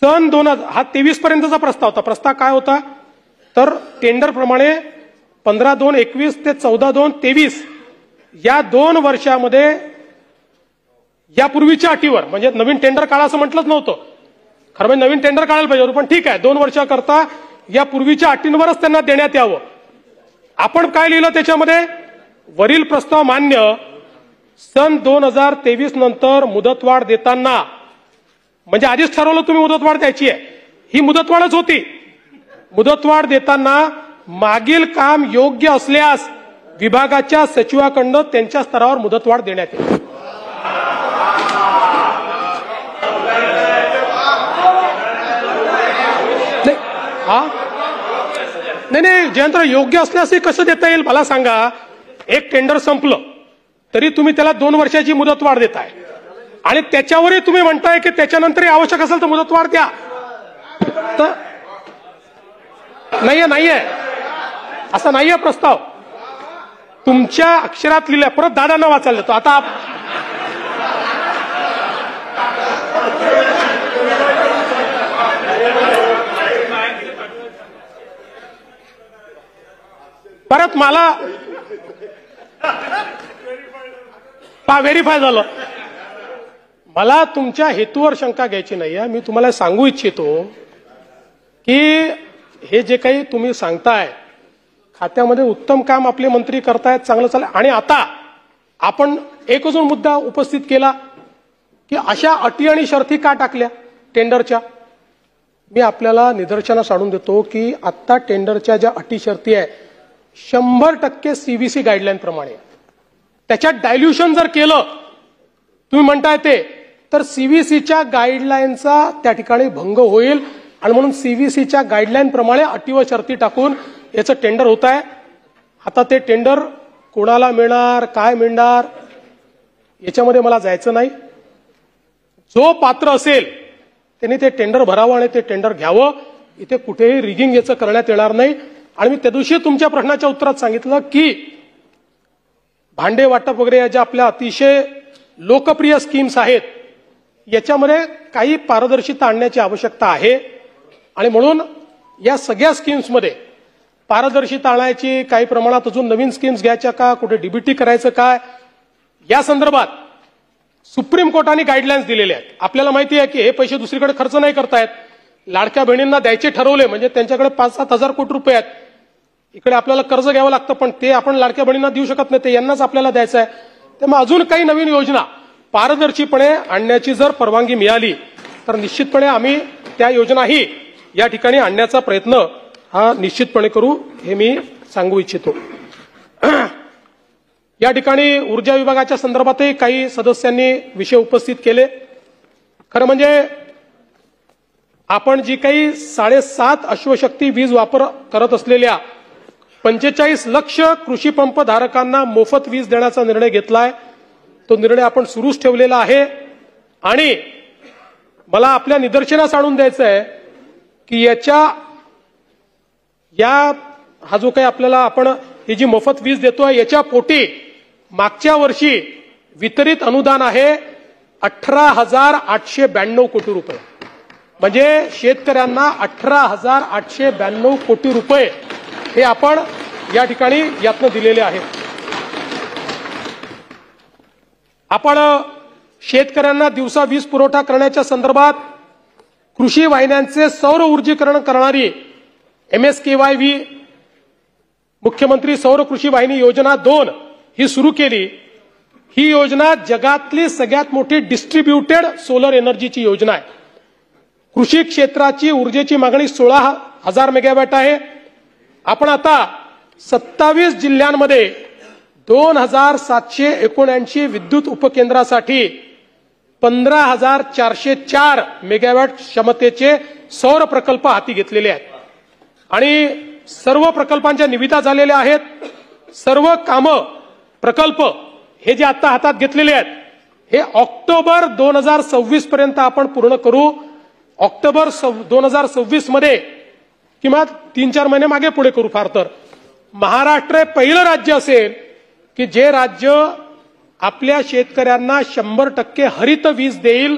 सन 2023 पर्यंतचा प्रस्ताव होता. प्रस्ताव काय होता तर टेंडर प्रमाणे 15/2/21 ते 14/2/23 या 2 वर्षामध्ये यापूर्वीच्या अटीवर, म्हणजे नवीन टेंडर काढा असं म्हटलंच नव्हतं, खरं म्हणजे नवीन टेंडर काढायला पाहिजे होतं, पण ठीक आहे 2 वर्षाकरता या पूर्वीच्या अटींवरच त्यांना देण्यात यावं. आपण काय लिहिलं त्याच्यामध्ये, वरील प्रस्ताव मान्य. सन 2023 नंतर मुदतवाढ देताना, म्हणजे आधीच ठरवलं तुम्ही मुदतवाढ द्यायची आहे, ही मुदतवाढच होती. मुदतवाढ देताना मागील काम योग्य असल्यास विभागाच्या सचिवाकडनं त्यांच्या स्तरावर मुदतवाढ देण्यात येईल. नाही जयंतराव, योग्य असल्यासही कसं देता येईल मला सांगा. एक टेंडर संपलं तरी तुम्ही त्याला 2 वर्षाची मुदतवाढ देताय, आणि त्याच्यावरही तुम्ही म्हणताय की त्याच्यानंतरही आवश्यक असेल तर मुदतवाढ द्या. तर नाहीये असा नाहीये प्रस्ताव. तुमच्या अक्षरात लिहिल्या, परत दादांना वाचायला देतो आता. परत मला व्हेरीफाय झालं. मला तुमच्या हेतूवर शंका घ्यायची नाही. मी तुम्हाला सांगू इच्छितो की हे जे काही तुम्ही सांगताय, खात्यामध्ये उत्तम काम आपले मंत्री करतायत, चांगलं चाललंय. आणि आता आपण एक अजून मुद्दा उपस्थित केला की अशा अटी आणि शर्ती का टाकल्या टेंडरच्या. मी आपल्याला निदर्शनास आणून देतो की आता टेंडरच्या ज्या अटी शर्ती आहे 100% सीबीसी गाईडलाईन प्रमाणे. त्याच्यात डायल्युशन जर केलं तुम्ही म्हणताय ते, तर सीबीसीच्या गाईडलाईनचा त्या ठिकाणी भंग होईल, आणि म्हणून सीबीसीच्या गाईडलाईन प्रमाणे अटी व शर्ती टाकून याचं टेंडर होत आहे. आता ते टेंडर कोणाला मिळणार, काय मिळणार याच्यामध्ये मला जायचं नाही. जो पात्र असेल त्यांनी ते टेंडर भरावं आणि ते टेंडर घ्यावं. इथे कुठेही रिगिंग याचं करण्यात येणार नाही. आणि मी त्या दिवशी तुमच्या प्रश्नाच्या उत्तरात सांगितलं की भांडे वाटप वगैरे या ज्या आपल्या अतिशय लोकप्रिय स्कीम्स आहेत याच्यामध्ये काही पारदर्शिता आणण्याची आवश्यकता आहे. आणि म्हणून या सगळ्या स्कीम्समध्ये पारदर्शिता आणायची, काही प्रमाणात अजून नवीन स्कीम्स घ्यायच्या का, कुठे डीबीटी करायचं काय, या संदर्भात सुप्रीम कोर्टाने गाईडलाईन्स दिलेले आहेत. आपल्याला माहिती आहे की हे पैसे दुसरीकडे खर्च नाही करतायत. लाडक्या बहिणींना द्यायचे ठरवले म्हणजे त्यांच्याकडे 5-7 हजार कोटी रुपये आहेत. इकडे आपल्याला कर्ज घ्यावं लागतं पण ते आपण लाडक्या बहिणींना देऊ शकत नाही, ते यांनाच आपल्याला द्यायचं आहे. त्यामुळे अजून काही नवीन योजना पारदर्शीपणे आणण्याची जर परवानगी मिळाली तर निश्चितपणे आम्ही त्या योजनाही या ठिकाणी आणण्याचा प्रयत्न हा निश्चितपणे करू, हे मी सांगू इच्छितो. या ठिकाणी ऊर्जा विभागाच्या संदर्भातही काही सदस्यांनी विषय उपस्थित केले. खरं म्हणजे आपण जी काही 7.5 अश्वशक्ती वीज वापर करत असलेल्या 45 लक्ष कृषी पंप धारकांना मोफत वीज देण्याचा निर्णय घेतलाय. तो निर्णय आपण सुरूच ठेवलेला आहे. आणि मला आपल्या निदर्शनास आणून द्यायचं आहे की हा जो काही आपल्याला आपण ही जी मोफत वीज देतोय याच्या पोटी मागच्या वर्षी वितरित अनुदान आहे 18,892 कोटी रुपये. म्हणजे शेतकऱ्यांना 18,892 कोटी रुपये हे आपण या ठिकाणी यातनं दिलेले आहेत. आपण शेतकऱ्यांना दिवसा वीज पुरवठा करण्याच्या संदर्भात कृषी वाहिन्यांचे सौर ऊर्जीकरण करणारी MSKYV मुख्यमंत्री सौर कृषी वाहिनी योजना 2 ही सुरू केली. ही योजना जगातली सगळ्यात मोठी डिस्ट्रीब्युटेड सोलर एनर्जीची योजना आहे. कृषी क्षेत्राची ऊर्जेची मागणी 16,000 मेगावॅट आहे. आपण आता 27 जिल्ह्यांमध्ये 2,779 विद्युत उपकेंद्रासाठी 15,404 मेगावॅट क्षमतेचे सौर प्रकल्प हाती घेतलेले आहेत. आणि सर्व प्रकल्पांच्या निविदा झालेल्या आहेत. सर्व कामं प्रकल्प हे जे आता हातात घेतलेले आहेत हे ऑक्टोबर 2026 पर्यंत आपण पूर्ण करू. ऑक्टोबर 2026 मध्ये किंवा 3-4 महिने मागे पुढे करू. फार तर महाराष्ट्र हे पहिलं राज्य असेल की जे राज्य आपल्या शेतकऱ्यांना 100% हरित वीज देईल.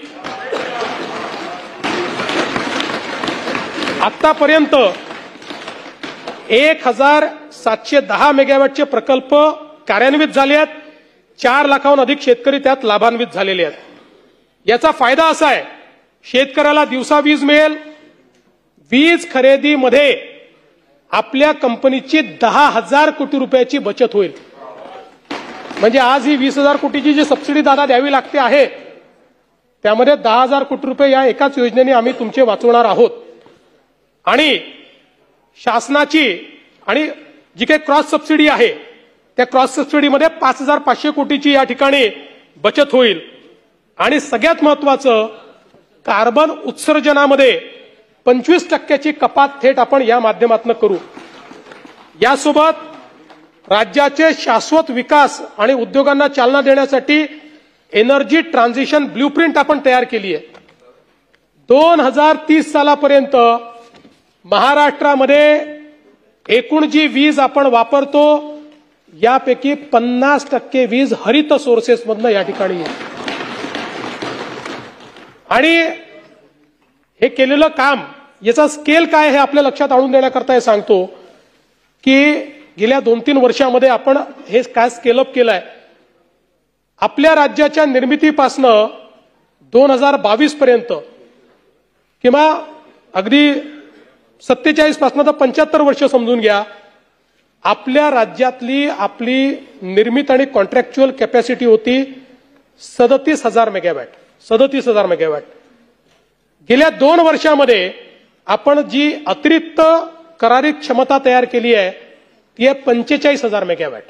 आतापर्यंत 1,710 मेगावॅटचे प्रकल्प कार्यान्वित झाले आहेत. 4 लाखाहून अधिक शेतकरी त्यात लाभान्वित झालेले आहेत. याचा फायदा असा आहे, शेतकऱ्याला दिवसा वीज मिळेल. वीज खरेदीमध्ये आपल्या कंपनीची 10,000 कोटी रुपयाची बचत होईल. म्हणजे आज ही 20,000 कोटीची जी सबसिडी दादा द्यावी लागते आहे त्यामध्ये 10,000 कोटी रुपये या एकाच योजनेने आम्ही तुमचे वाचवणार आहोत. आणि शासनाची आणि जी काही क्रॉस सबसिडी आहे त्या क्रॉस सबसिडीमध्ये 5,500 कोटीची या ठिकाणी बचत होईल. आणि सगळ्यात महत्वाचं, कार्बन उत्सर्जनामध्ये 25% कपात थेट आपण या माध्यमातून करू. यासोबत राज्याचे शाश्वत विकास आणि उद्योगांना चालना देण्यासाठी एनर्जी ट्रान्झिशन ब्ल्यूप्रिंट आपण तयार केली आहे. 2030 सालापर्यंत महाराष्ट्रामध्ये एकूण जी वीज आपण वापरतो यापैकी 50% वीज हरित सोर्सेसमधनं या ठिकाणी येईल. आणि हे केलेलं काम याचा स्केल काय हे आपल्या लक्षात आणून देण्याकरता हे सांगतो की गेल्या 2-3 वर्षामध्ये आपण हे काय स्केलअप केलंय. आपल्या राज्याच्या निर्मितीपासनं 2022 पर्यंत किंवा अगदी 47 पासून तर 75 वर्ष समजून घ्या, आपल्या राज्यातली आपली निर्मित आणि कॉन्ट्रॅक्च्युअल कॅपॅसिटी होती 37,000 मेगावॅट. 37,000 मेगावॅट. गेल्या 2 वर्षामध्ये आपण जी अतिरिक्त करारित क्षमता तयार केली आहे ती आहे 45,000 मेगावॅट.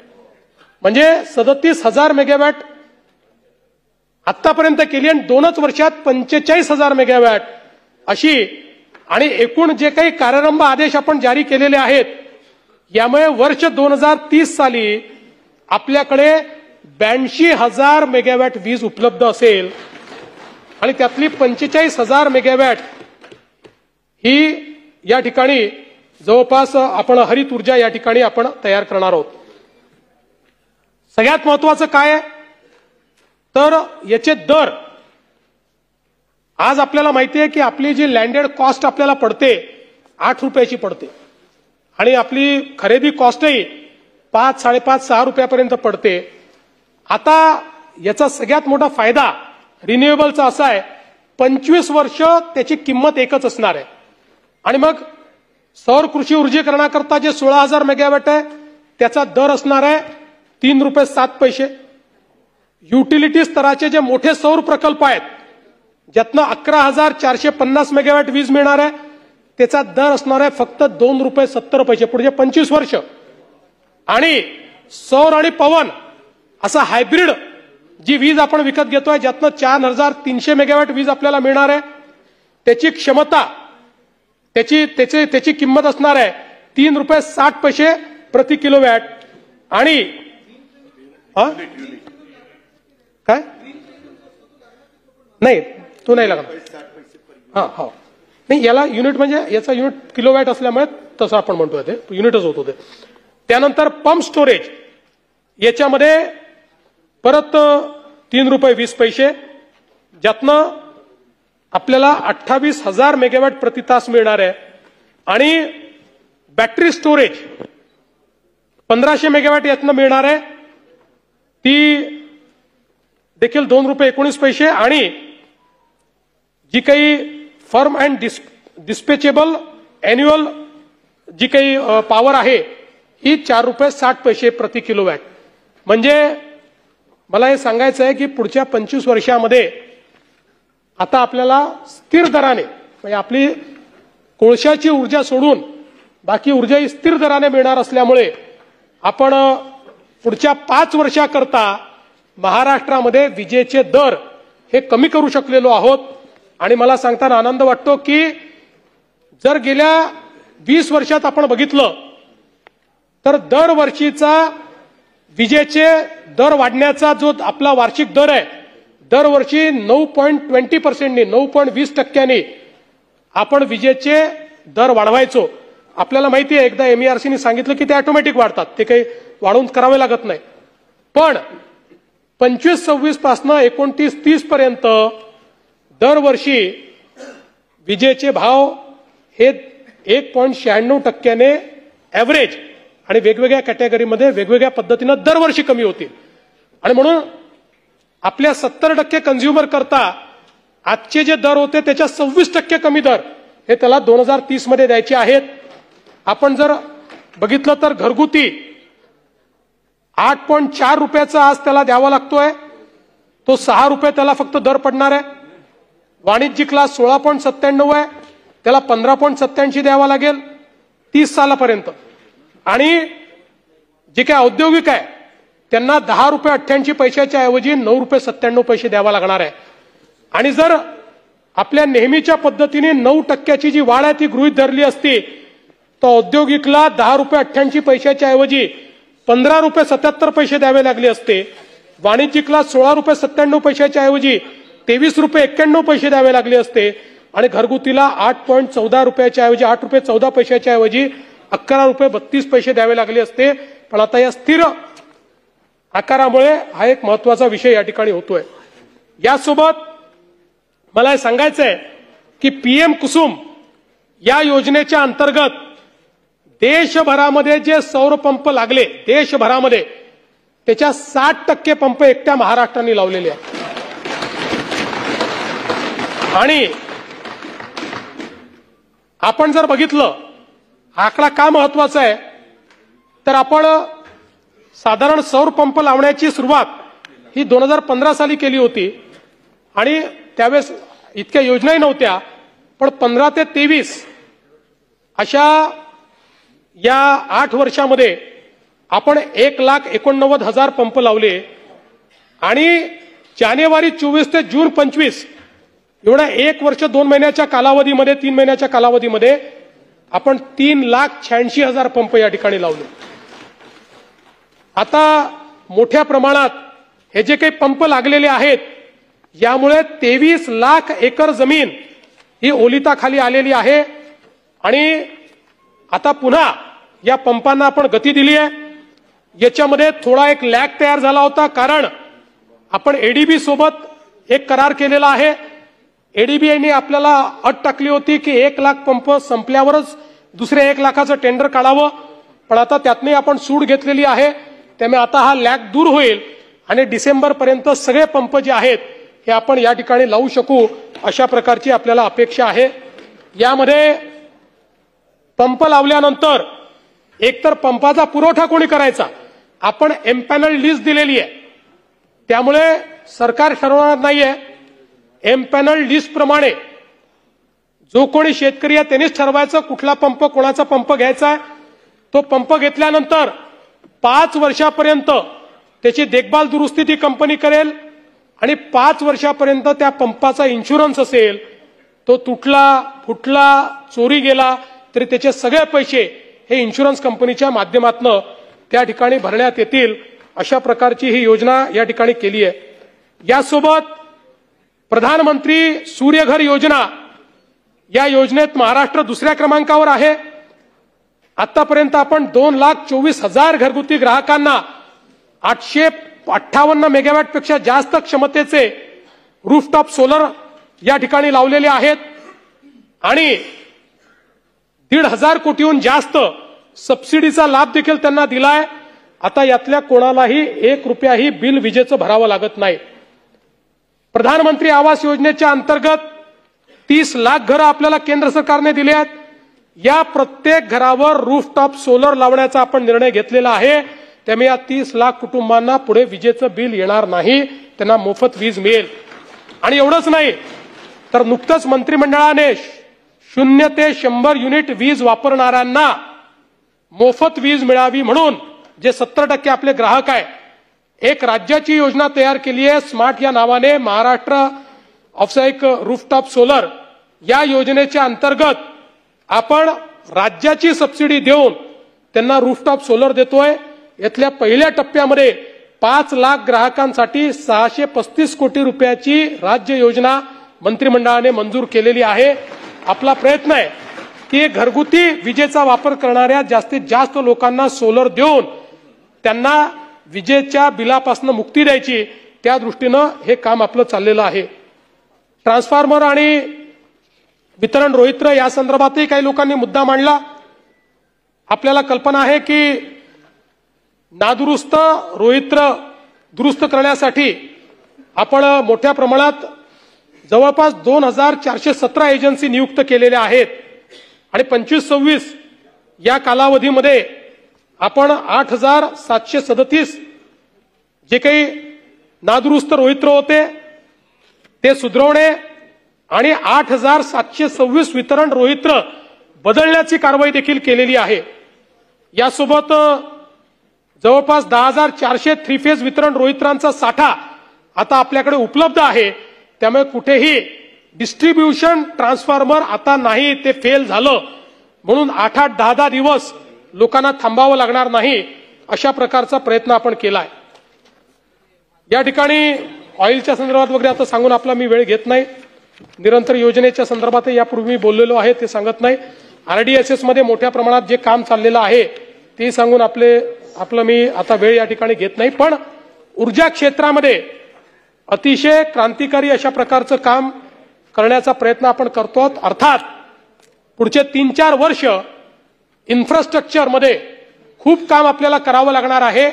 म्हणजे 37,000 मेगावॅट आतापर्यंत केली आणि 2च वर्षात 45,000 मेगावॅट अशी. आणि एकूण जे काही कार्यारंभ आदेश आपण जारी केलेले आहेत यामुळे वर्ष 2030 साली आपल्याकडे 82,000 मेगावॅट वीज उपलब्ध असेल. आणि त्यातली 45,000 मेगावॅट ही या ठिकाणी जवळपास आपण हरित ऊर्जा या ठिकाणी आपण तयार करणार आहोत. सगळ्यात महत्वाचं काय आहे तर याचे दर आज आपल्याला माहिती आहे की आपली जी लँडेड कॉस्ट आपल्याला पडते 8 रुपयाची पडते आणि आपली खरेदी कॉस्टही 5, 5.5, 6 रुपयापर्यंत पडते. आता याचा सगळ्यात मोठा फायदा रिन्युएबलचा असा आहे 25 वर्ष त्याची किंमत एकच असणार आहे. आणि मग सौर कृषी ऊर्जीकरणाकरता जे 16,000 मेगावॅट आहे त्याचा दर असणार आहे 3 रुपये 7 पैसे. युटिलिटी स्तराचे जे मोठे सौर प्रकल्प आहेत ज्यातनं 11,450 मेगावॅट वीज मिळणार आहे त्याचा दर असणार आहे फक्त 2 रुपये 70 पैसे पुढचे 25 वर्ष. आणि सौर आणि पवन असा हायब्रिड जी वीज आपण विकत घेतोय ज्यातनं 4,300 मेगावॅट वीज आपल्याला मिळणार आहे त्याची क्षमता त्याची किंमत असणार आहे 3 रुपये 60 पैसे प्रति किलोवॅट. आणि काय नाही तो नाही लागणार. हा नाही याला युनिट म्हणजे याचा युनिट किलोवॅट असल्यामुळे तसं आपण म्हणतोय ते युनिटच होत होते. त्यानंतर पंप स्टोरेज याच्यामध्ये परत 3 रुपये 20 पैसे ज्यातनं आपल्याला 28,000 मेगावॅट प्रति तास मिळणार आहे. आणि बॅटरी स्टोरेज 1500 मेगावॅट यातनं मिळणार आहे ती देखील 2 रुपये 19 पैसे. आणि जी काही फर्म अँड डिस्पॅचेबल अॅन्युअल जी काही पॉवर आहे ही 4 रुपये 60 पैसे प्रति किलोवॅट. म्हणजे मला हे सांगायचं आहे की पुढच्या 25 वर्षामध्ये आता आपल्याला स्थिर दराने म्हणजे आपली कोळशाची ऊर्जा सोडून बाकी ऊर्जा ही स्थिर दराने मिळणार असल्यामुळे आपण पुढच्या 5 वर्षाकरता महाराष्ट्रामध्ये विजेचे दर हे कमी करू शकलेलो आहोत. आणि मला सांगताना आनंद वाटतो की जर गेल्या 20 वर्षात आपण बघितलं तर दरवर्षीचा विजेचे दर वाढण्याचा जो आपला वार्षिक दर आहे दरवर्षी 9.20%नी 9.20% आपण विजेचे दर वाढवायचो. आपल्याला माहिती आहे एकदा MERCने सांगितलं की ते ऑटोमॅटिक वाढतात ते काही वाढवून करावे लागत नाही. पण 25-26 पासून 29-30 पर्यंत दरवर्षी विजेचे भाव हे 1.96% ऍव्हरेज आणि वेगवेगळ्या कॅटेगरीमध्ये वेगवेगळ्या पद्धतीनं दरवर्षी कमी होतील. आणि म्हणून आपल्या 70% कंझ्युमर करता आजचे जे दर होते त्याच्या 26% कमी दर हे त्याला 2030 मध्ये द्यायचे आहेत. आपण जर बघितलं तर घरगुती 8.4 रुपयाचा आज त्याला द्यावा लागतोय तो 6 रुपये त्याला फक्त दर पडणार आहे. वाणिज्यिकला 16.97 आहे त्याला 15.87 द्यावा लागेल 30 सालापर्यंत. आणि जे काही औद्योगिक आहे त्यांना 10 रुपये 88 पैशाच्या ऐवजी 9 रुपये 97 पैसे द्यावा लागणार आहे. आणि जर आपल्या नेहमीच्या पद्धतीने 9% जी वाढ आहे ती गृहीत धरली असती तर औद्योगिकला 10 रुपये 88 पैशाच्या ऐवजी 15 रुपये 77 पैसे द्यावे लागले असते. वाणिज्यिकला 16 रुपये 97 पैशाच्या ऐवजी 23 रुपये 91 पैसे द्यावे लागले असते. आणि घरगुतीला 8.14 रुपयाच्या ऐवजी 8 रुपये 14 पैशाच्या ऐवजी 11 रुपये 32 पैसे द्यावे लागले असते. पण आता या स्थिर आकारामुळे हा एक महत्वाचा विषय या ठिकाणी होतोय. यासोबत मला हे सांगायचं आहे की PM कुसुम या योजनेच्या अंतर्गत देशभरामध्ये जे सौर पंप लागले देशभरामध्ये त्याच्या 60% पंप एकट्या महाराष्ट्राने लावलेले आहेत. आणि आपण जर बघितलं आकडा का महत्वाचा आहे तर आपण साधारण सौर पंप लावण्याची सुरुवात ही 2015 साली केली होती आणि त्यावेळेस इतक्या योजनाही नव्हत्या. पण 15 ते 23 अशा या 8 वर्षामध्ये आपण 1,89,000 पंप लावले. आणि जानेवारी 24 ते जून 25 एवढ्या 1 वर्ष 2 महिन्याच्या कालावधीमध्ये 3 महिन्याच्या कालावधीमध्ये आपण 3,86,000 पंप या ठिकाणी लावले. आता मोठ्या प्रमाणात हे जे काही पंप लागलेले आहेत यामुळे 23 लाख एकर जमीन ही ओलिताखाली आलेली आहे. आणि आता पुन्हा या पंपांना आपण गती दिली आहे. याच्यामध्ये थोडा एक लॅग तयार झाला होता, कारण आपण एडीबी सोबत एक करार केलेला आहे. एडीबीने आपल्याला अट टाकली होती की 1 लाख पंप संपल्यावरच दुसरे 1 लाखाचं टेंडर काढावं, पण आता त्यातनी आपण सूट घेतलेली आहे. त्यामुळे आता हा लॅग दूर होईल आणि डिसेंबर पर्यंत सगळे पंप जे आहेत हे आपण या ठिकाणी लावू शकू, अशा प्रकारची आपल्याला अपेक्षा आहे. यामध्ये पंप लावल्यानंतर एकतर पंपाचा पुरवठा कोणी करायचा, आपण एम्पॅनल लिस्ट दिलेली आहे, त्यामुळे सरकार ठरवणार नाहीये. एम्पॅनल लिस्ट प्रमाणे जो कोणी शेतकरी आहे त्यांनीच ठरवायचं कुठला पंप, कोणाचा पंप घ्यायचा आहे. तो पंप घेतल्यानंतर 5 वर्षापर्यंत त्याची देखभाल दुरुस्ती ती कंपनी करेल आणि 5 वर्षापर्यंत त्या पंपाचा इन्शुरन्स असेल. तो तुटला, फुटला, चोरी गेला तरी त्याचे सगळे पैसे हे इन्शुरन्स कंपनीच्या माध्यमातून त्या ठिकाणी भरण्यात येतील. अशा प्रकारची ही योजना या ठिकाणी केली आहे. यासोबत प्रधानमंत्री सूर्यघर योजना, या योजनेत महाराष्ट्र दुसऱ्या क्रमांकावर आहे. आतापर्यंत आपण 2,24,000 घरगुती ग्राहकांना 858 मेगावॅट पेक्षा जास्त क्षमतेचे रूफटॉप सोलर या ठिकाणी लावलेले आहेत आणि 1,500 कोटीहून जास्त सबसिडीचा लाभ देखील त्यांना दिलाय. आता यातल्या कोणालाही 1 रुपयाही बिल विजेचं भरावं लागत नाही. प्रधानमंत्री आवास योजनेच्या अंतर्गत 30 लाख घरं आपल्याला केंद्र सरकारने दिली आहेत. या प्रत्येक घरावर रूफटॉप सोलर लावण्याचा आपण निर्णय घेतलेला आहे. त्यामुळे या 30 लाख कुटुंबांना पुढे विजेचं बिल येणार नाही, त्यांना मोफत वीज मिळेल. आणि एवढंच नाही तर नुकतंच मंत्रिमंडळाने 0 ते 100 युनिट वीज वापरणाऱ्यांना मोफत वीज मिळावी म्हणून जे 70% आपले ग्राहक आहे, एक राज्याची योजना तयार केली आहे. स्मार्ट या नावाने महाराष्ट्र ऑफसाईक रूफटॉप सोलर या योजनेच्या अंतर्गत आपण राज्याची सबसिडी देऊन त्यांना रूफटॉप सोलर देतोय. यातल्या पहिल्या टप्प्यामध्ये 5 लाख ग्राहकांसाठी 635 कोटी रुपयाची राज्य योजना मंत्रिमंडळाने मंजूर केलेली आहे. आपला प्रयत्न आहे की घरगुती विजेचा वापर करणाऱ्या जास्तीत जास्त लोकांना सोलर देऊन त्यांना विजेच्या बिलापासून मुक्ती द्यायची, त्या दृष्टीनं हे काम आपलं चाललेलं आहे. ट्रान्सफॉर्मर आणि वितरण रोहित्र या संदर्भातही काही लोकांनी मुद्दा मांडला. आपल्याला कल्पना आहे की नादुरुस्त रोहित्र दुरुस्त करण्यासाठी आपण मोठ्या प्रमाणात जवळपास 2,417 एजन्सी नियुक्त केलेल्या आहेत आणि 25-26 या कालावधीमध्ये आपण 8,737 जे काही नादुरुस्त रोहित्र होते ते सुधारवणे आणि 8,726 वितरण रोहित्र बदलण्याची कारवाई देखील केलेली आहे. यासोबत जवळपास 10,400 थ्री फेज वितरण रोहित्रांचा साठा आता आपल्याकडे उपलब्ध आहे. त्यामुळे कुठेही डिस्ट्रीब्युशन ट्रान्सफॉर्मर आता नाही, ते फेल झालं म्हणून 8-8, 10-10 दिवस लोकांना थांबावं लागणार नाही, अशा प्रकारचा प्रयत्न आपण केलाय. या ठिकाणी ऑइलच्या संदर्भात वगैरे आता सांगून आपला मी वेळ घेत नाही. निरंतर योजनेच्या संदर्भात यापूर्वी मी बोललेलो आहे ते सांगत नाही. RDSS मध्ये मोठ्या प्रमाणात जे काम चाललेलं आहे ते सांगून आपलं मी आता वेळ या ठिकाणी घेत नाही. पण ऊर्जा क्षेत्रामध्ये अतिशय क्रांतिकारी अशा प्रकारचं काम करण्याचा प्रयत्न आपण करतो. अर्थात पुढचे 3-4 वर्ष इन्फ्रास्ट्रक्चरमध्ये खूप काम आपल्याला करावं लागणार आहे.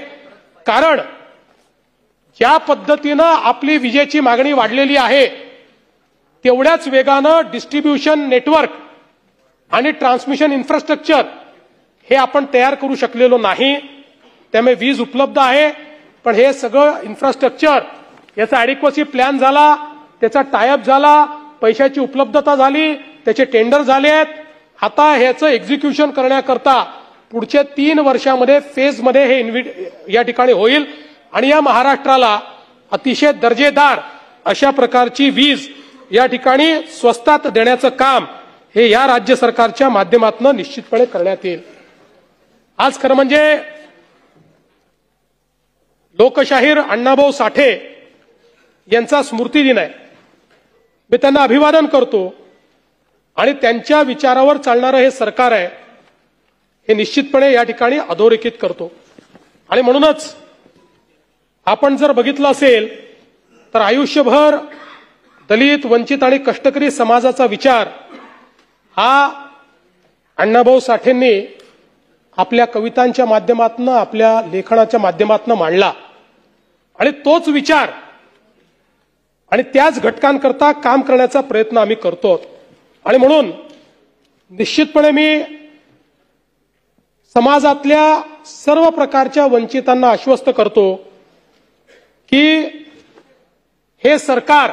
कारण ज्या पद्धतीनं आपली विजेची मागणी वाढलेली आहे तेवढ्याच वेगानं डिस्ट्रीब्युशन नेटवर्क आणि ट्रान्समिशन इन्फ्रास्ट्रक्चर हे आपण तयार करू शकलेलो नाही. त्यामुळे वीज उपलब्ध आहे, पण हे सगळं इन्फ्रास्ट्रक्चर याचा ॲडिक्वसी प्लॅन झाला, त्याचा टायअप झाला, पैशाची उपलब्धता झाली, त्याचे टेंडर झाले आहेत. आता ह्याचं एक्झिक्युशन करण्याकरता पुढच्या 3 वर्षामध्ये फेजमध्ये हे या ठिकाणी होईल आणि या महाराष्ट्राला अतिशय दर्जेदार अशा प्रकारची वीज या ठिकाणी स्वस्तात देण्याचं काम हे या राज्य सरकारच्या माध्यमातून निश्चितपणे करण्यात येईल. आज खरं म्हणजे लोकशाहीर अण्णाभाऊ साठे यांचा स्मृती दिन आहे. मी त्यांना अभिवादन करतो आणि त्यांच्या विचारावर चालणारं हे सरकार आहे हे निश्चितपणे या ठिकाणी अधोरेखित करतो. आणि म्हणूनच आपण जर बघितलं असेल तर आयुष्यभर दलित, वंचित आणि कष्टकरी समाजाचा विचार हा अण्णाभाऊ साठेंनी आपल्या कवितांच्या माध्यमातून, आपल्या लेखनाच्या माध्यमातून मांडला. आणि तोच विचार आणि त्याच घटकांकरता काम करण्याचा प्रयत्न आम्ही करतो. आणि म्हणून निश्चितपणे मी समाजातल्या सर्व प्रकारच्या वंचितांना आश्वस्त करतो की हे सरकार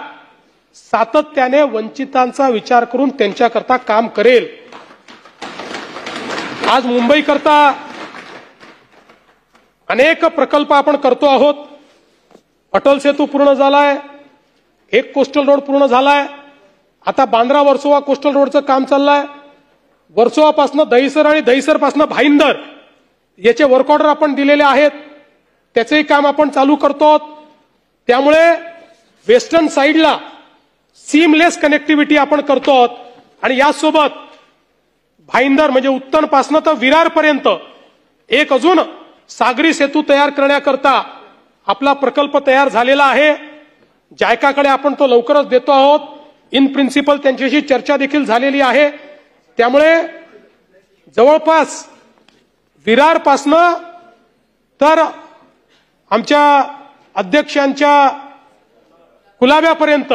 सातत्याने वंचितांचा विचार करून त्यांच्याकरता काम करेल. आज मुंबईकरता अनेक प्रकल्प आपण करतो आहोत. अटल सेतू पूर्ण झालाय, एक कोस्टल रोड पूर्ण झालाय, आता बांद्रा वर्सोवा कोस्टल रोडचं काम चाललंय. वर्सोवापासून दहिसर आणि दहिसरपासून भाईंदर याचे वर्क ऑर्डर आपण दिलेले आहेत, त्याचेही काम आपण चालू करतो. त्यामुळे वेस्टर्न साईडला सीमलेस कनेक्टिव्हिटी आपण करतो. आणि यासोबत भाईंदर म्हणजे उत्तनपासून तर विरारपर्यंत एक अजून सागरी सेतू तयार करण्याकरता आपला प्रकल्प तयार झालेला आहे. जायकाकडे आपण तो लवकरच देतो आहोत. इन प्रिन्सिपल त्यांच्याशी चर्चा देखील झालेली आहे. त्यामुळे जवळपास विरारपासनं तर आमच्या अध्यक्षांच्या कुलाब्यापर्यंत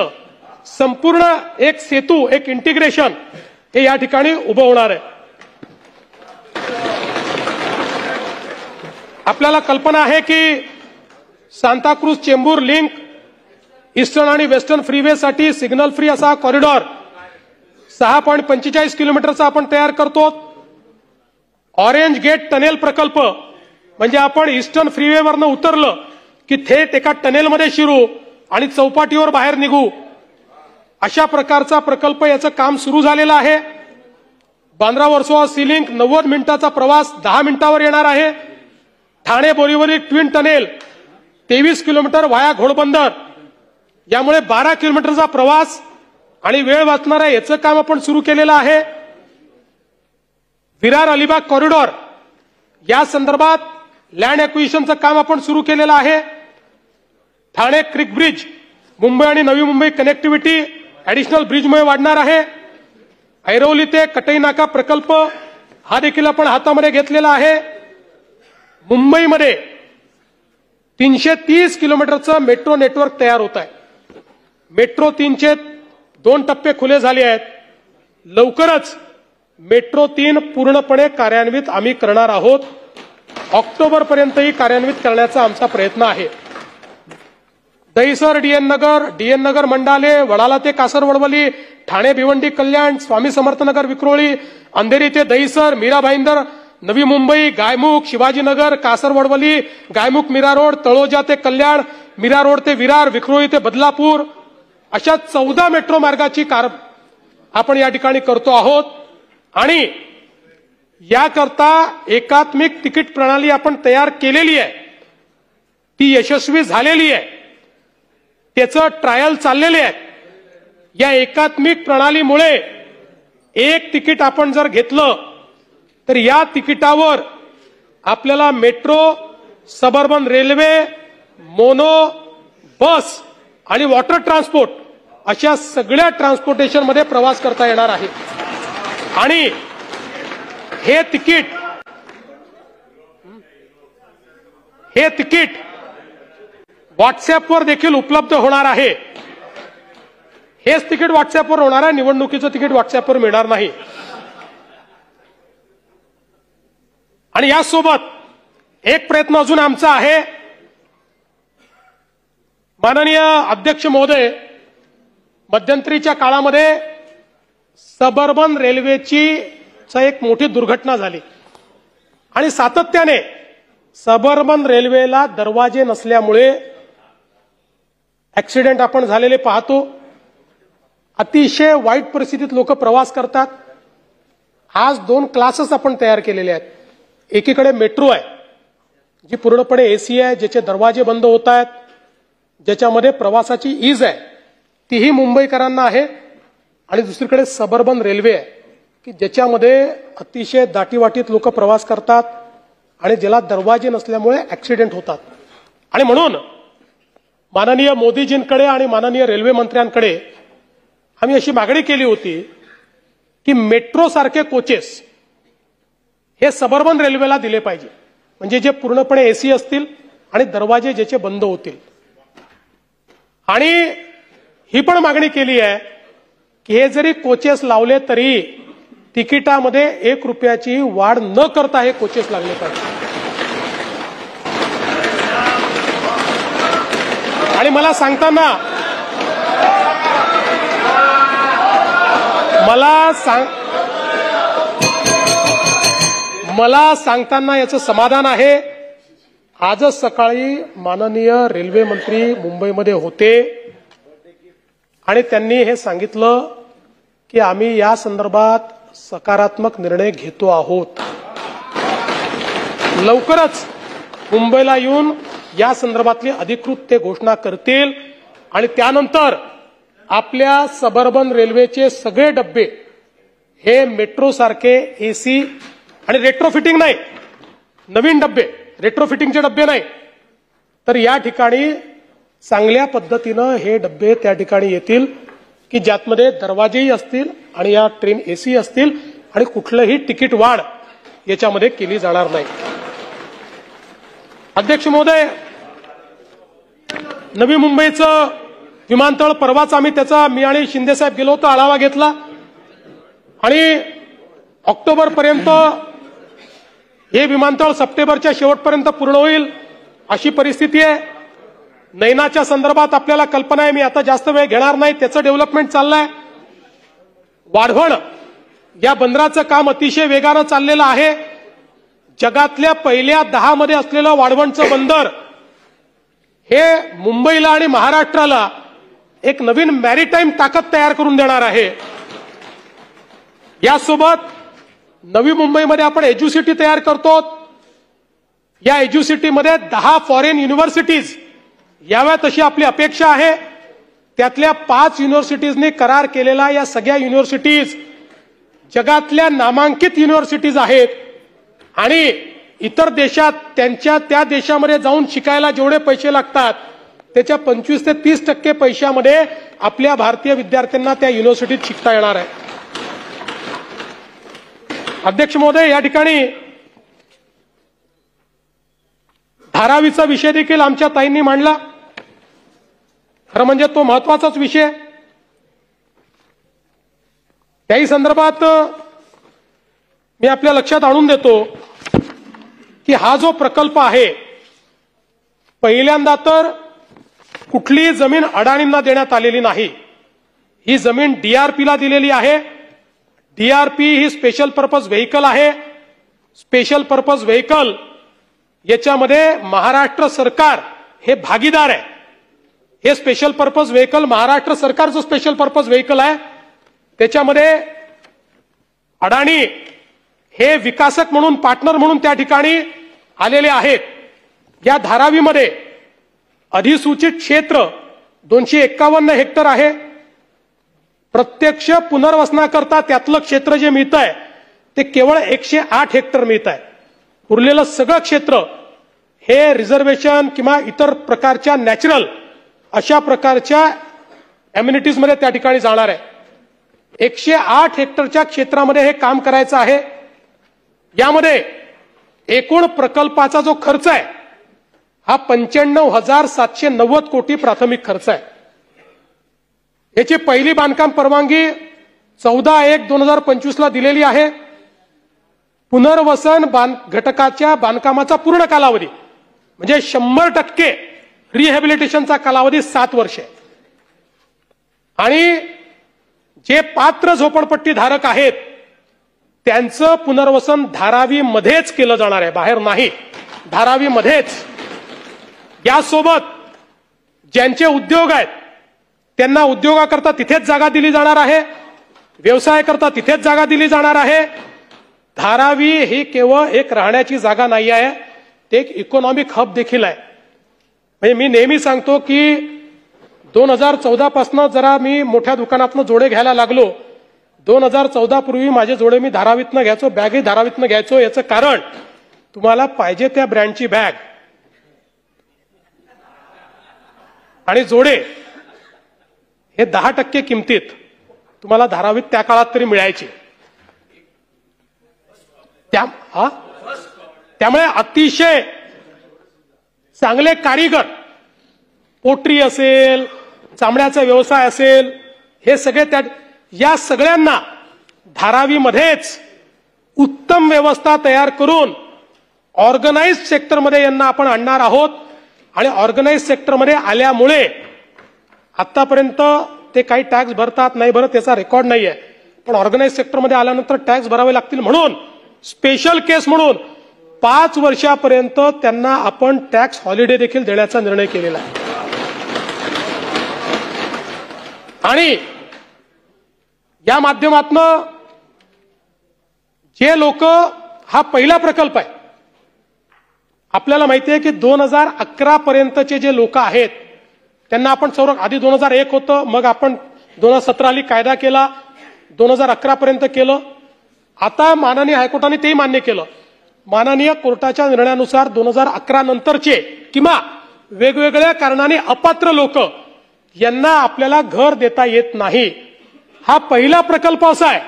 संपूर्ण एक सेतू, एक इंटिग्रेशन हे या ठिकाणी उभं होणार आहे. आपल्याला कल्पना आहे की सांताक्रूज चेंबूर लिंक ईस्टर्न आणि वेस्टर्न फ्रीवेसाठी सिग्नल फ्री असा कॉरिडॉर 6.45 किलोमीटरचा आपण तयार करतो. ऑरेंज गेट टनेल प्रकल्प म्हणजे आपण ईस्टर्न फ्रीवेवरनं उतरलं की थेट एका टनेलमध्ये शिरू आणि चौपाटीवर बाहेर निघू, अशा प्रकारचा प्रकल्प, याचं काम सुरू झालेलं आहे. बांद्रा वर्सोवा सी लिंक 90 मिनिटाचा प्रवास 10 मिनिटावर येणार आहे. Thane Borivali twin tunnel 23 kilometre via Ghodbunder, यामुळे 12 किलोमीटरचा प्रवास आणि वेळ वाचणार आहे, याचं काम आपण सुरू केलेलं आहे. विरार अलिबाग कॉरिडॉर या संदर्भात लँड ॲक्विजिशनचं काम आपण सुरू केलेलं आहे. ठाणे क्रिक ब्रिज, मुंबई आणि नवी मुंबई कनेक्टिव्हिटी ऍडिशनल ब्रिजमुळे वाढणार आहे. ऐरोली ते कटई नाका प्रकल्प हा देखील आपण हातामध्ये घेतलेला आहे. मुंबईमध्ये 330 किलोमीटरचं मेट्रो नेटवर्क तयार होत आहे. मेट्रो 3चे 2 टप्पे खुले झाले आहेत. लवकरच मेट्रो 3 पूर्णपणे कार्यान्वित आम्ही करणार आहोत. ऑक्टोबरपर्यंतही कार्यान्वित करण्याचा आमचा प्रयत्न आहे. दहिसर डीएन नगर मंडाले, वडाला ते कासरवडवली, ठाणे भिवंडी कल्याण, स्वामी समर्थनगर विक्रोळी, अंधेरी ते दहिसर, मीरा भाईंदर, नवी मुंबई, गायमुख, शिवाजीनगर, कासरवडवली, गायमुख मीरा रोड, तळोजा ते कल्याण, मीरा रोड ते विरार, विक्रोळी ते बदलापूर, अशा 14 मेट्रो मार्गाची आपण या ठिकाणी करतो आहोत. आणि याकरता एकात्मिक तिकीट प्रणाली आपण तयार केलेली आहे, ती यशस्वी झालेली आहे, त्याचं ट्रायल चाललेले आहे. या एकात्मिक प्रणालीमुळे एक तिकीट आपण जर घेतलं तर या तिकिटावर आपल्याला मेट्रो, सबअर्बन रेल्वे, मोनो, बस आणि वॉटर ट्रान्सपोर्ट अशा सगळ्या ट्रान्सपोर्टेशनमध्ये प्रवास करता येणार आहे. आणि हे तिकीट व्हॉट्सअपवर देखील उपलब्ध होणार आहे. हेच तिकीट व्हॉट्सअपवर होणार आहे, निवडणुकीचं तिकीट व्हॉट्सअपवर मिळणार नाही. आणि यासोबत एक प्रयत्न अजून आमचा आहे. माननीय अध्यक्ष महोदय, मध्यंतरीच्या काळामध्ये सबअर्बन रेल्वेची एक मोठी दुर्घटना झाली आणि सातत्याने सबअर्बन रेल्वेला दरवाजे नसल्यामुळे ऍक्सिडेंट आपण झालेले पाहतो. अतिशय वाईट परिस्थितीत लोक प्रवास करतात. आज 2 क्लासेस आपण तयार केलेले आहेत. एकीकडे मेट्रो आहे जी पूर्णपणे एसी आहे, ज्याचे दरवाजे बंद होत आहेत, ज्याच्यामध्ये प्रवासाची ईज आहे, तीही मुंबईकरांना आहे. आणि दुसरीकडे सबर्बन रेल्वे आहे की ज्याच्यामध्ये अतिशय दाटीवाटीत लोक प्रवास करतात आणि ज्याला दरवाजे नसल्यामुळे ऍक्सिडेंट होतात. आणि म्हणून माननीय मोदीजींकडे आणि माननीय रेल्वे मंत्र्यांकडे आम्ही अशी मागणी केली होती की मेट्रो सारखे कोचेस हे सबर्बन रेल्वेला दिले पाहिजे, म्हणजे जे पूर्णपणे एसी असतील आणि दरवाजे ज्याचे बंद होतील. आणि ही पण मागणी केली आहे की हे जरी कोचेस लावले तरी तिकिटामध्ये 1 रुपयाची वाढ न करता हे कोचेस लागले पाहिजे. आणि मला सांगताना याचं समाधान आहे. आजच सकाळी माननीय रेल्वे मंत्री मुंबईमध्ये होते आणि त्यांनी हे सांगितलं की आम्ही या संदर्भात सकारात्मक निर्णय घेतो आहोत. लवकरच मुंबईला येऊन या संदर्भातली अधिकृत ते घोषणा करतील आणि त्यानंतर आपल्या सबर्बन रेल्वेचे सगळे डब्बे हे मेट्रो सारखे एसी आणि रेट्रोफिटिंग नाही, नवीन डब्बे, रेट्रोफिटिंगचे डब्बे नाही, तर या ठिकाणी चांगल्या पद्धतीनं हे डब्बे त्या ठिकाणी येतील की ज्यामध्ये दरवाजेही असतील आणि या ट्रेन एसी असतील आणि कुठलंही तिकीट वाढ याच्यामध्ये केली जाणार नाही. अध्यक्ष महोदय, नवी मुंबईचं विमानतळ परवाच आम्ही त्याचा मी आणि शिंदेसाहेब गेलो होतो, आढावा घेतला आणि ऑक्टोबरपर्यंत हे विमानतळ सप्टेंबरच्या शेवटपर्यंत पूर्ण होईल अशी परिस्थिती आहे. नैनाच्या संदर्भात आपल्याला कल्पना आहे, मी आता जास्त वेळ घेणार नाही, त्याचं डेव्हलपमेंट चाललंय. वाढवण या बंदराचं काम अतिशय वेगानं चाललेलं आहे. जगातल्या पहिल्या 10 मध्ये असलेलं वाढवणचं बंदर हे मुंबईला आणि महाराष्ट्राला एक नवीन मॅरीटाईम ताकद तयार करून देणार आहे. यासोबत नवी मुंबईमध्ये आपण एज्युसिटी तयार करतो. या एज्युसिटीमध्ये 10 फॉरेन युनिव्हर्सिटीज याव्यात अशी आपली अपेक्षा आहे. त्यातल्या 5 युनिव्हर्सिटीजने करार केलेला या सगळ्या युनिव्हर्सिटीज जगातल्या नामांकित युनिव्हर्सिटीज आहेत आणि इतर देशात त्यांच्या त्या देशामध्ये जाऊन शिकायला जेवढे पैसे लागतात त्याच्या 25 ते 30% पैशामध्ये आपल्या भारतीय विद्यार्थ्यांना त्या युनिव्हर्सिटीत शिकता येणार आहे. अध्यक्ष महोदय, या ठिकाणी धारावीचा विषय देखील आमच्या ताईंनी मांडला. खरं म्हणजे तो महत्वाचाच विषय. त्याही संदर्भात मी आपल्या लक्षात आणून देतो की हा जो प्रकल्प आहे, पहिल्यांदा तर कुठलीही जमीन अडाणींना देण्यात आलेली नाही. ही जमीन डीआरपीला दिलेली आहे. डीआरपी ही स्पेशल पर्पज व्हेकल आहे. स्पेशल पर्पज व्हेकल याच्यामध्ये महाराष्ट्र सरकार हे भागीदार आहे. हे स्पेशल पर्पज व्हेकल महाराष्ट्र सरकारचं स्पेशल पर्पज व्हेकल आहे. त्याच्यामध्ये अडाणी हे विकासक म्हणून, पार्टनर म्हणून त्या ठिकाणी आलेले आहेत. या धारावीमध्ये अधिसूचित क्षेत्र 251 हेक्टर आहे. प्रत्यक्ष पुनर्वसनाकरता त्यातलं क्षेत्र जे मिळत आहे ते केवळ 108 हेक्टर मिळत आहे. उरलेलं सगळं क्षेत्र हे रिझर्वेशन किंवा इतर प्रकारच्या नॅचरल अशा प्रकारच्या अम्युनिटीजमध्ये त्या ठिकाणी जाणार आहे. 108 हेक्टरच्या क्षेत्रामध्ये हे काम करायचं आहे. यामध्ये एकूण प्रकल्पाचा जो खर्च आहे हा 95,790 कोटी प्राथमिक खर्च आहे. याची पहिली बांधकाम परवानगी 14/1/2025 ला दिलेली आहे. पुनर्वसन घटकाच्या बांधकामाचा पूर्ण कालावधी म्हणजे 100% रिहॅबिलिटेशनचा कालावधी 7 वर्षे. आणि जे पात्र झोपडपट्टी धारक आहेत त्यांचं पुनर्वसन धारावीमध्येच केलं जाणार आहे, बाहेर नाही, धारावीमध्येच. यासोबत ज्यांचे उद्योग आहेत त्यांना उद्योगाकरता तिथेच जागा दिली जाणार आहे, व्यवसाय करता तिथेच जागा दिली जाणार आहे. धारावी ही केवळ एक राहण्याची जागा नाही आहे, ते एक इकॉनॉमिक हब देखील आहे. म्हणजे मी नेहमी सांगतो की 2014 पासून जरा मी मोठ्या दुकानातनं जोडे घ्यायला लागलो. 2014 पूर्वी माझे जोडे मी धारावीतनं घ्यायचो, बॅगही धारावीतनं घ्यायचो. याचं कारण तुम्हाला पाहिजे त्या ब्रँडची बॅग आणि जोडे हे 10% किमतीत तुम्हाला धारावीत त्या काळात तरी मिळायचे. त्यामुळे अतिशय चांगले कारीगर, पोट्री असेल, चामड्याचा व्यवसाय असेल, हे सगळे या सगळ्यांना धारावीमध्येच उत्तम व्यवस्था तयार करून ऑर्गनाइज्ड सेक्टरमध्ये यांना आपण आणणार आहोत. आणि ऑर्गनाइज्ड सेक्टरमध्ये आल्यामुळे आतापर्यंत ते काही टॅक्स भरतात नाही भरत याचा रेकॉर्ड नाहीये, पण ऑर्गनाइज्ड सेक्टरमध्ये आल्यानंतर टॅक्स भरावे लागतील म्हणून स्पेशल केस म्हणून 5 वर्षापर्यंत त्यांना आपण टॅक्स हॉलिडे देखील देण्याचा निर्णय केलेला आहे. आणि या माध्यमातून जे लोक, हा पहिला प्रकल्प आहे, आपल्याला माहिती आहे की 2011 पर्यंतचे जे लोक आहेत त्यांना आपण आधी 2001 होतं, मग आपण 2017 कायदा केला, 2011 पर्यंत केलं. आता माननीय हायकोर्टाने तेही मान्य केलं. माननीय कोर्टाच्या निर्णयानुसार 2011 नंतरचे किंवा वेगवेगळ्या कारणाने अपात्र लोक यांना आपल्याला घर देता येत नाही. हा पहिला प्रकल्प असा आहे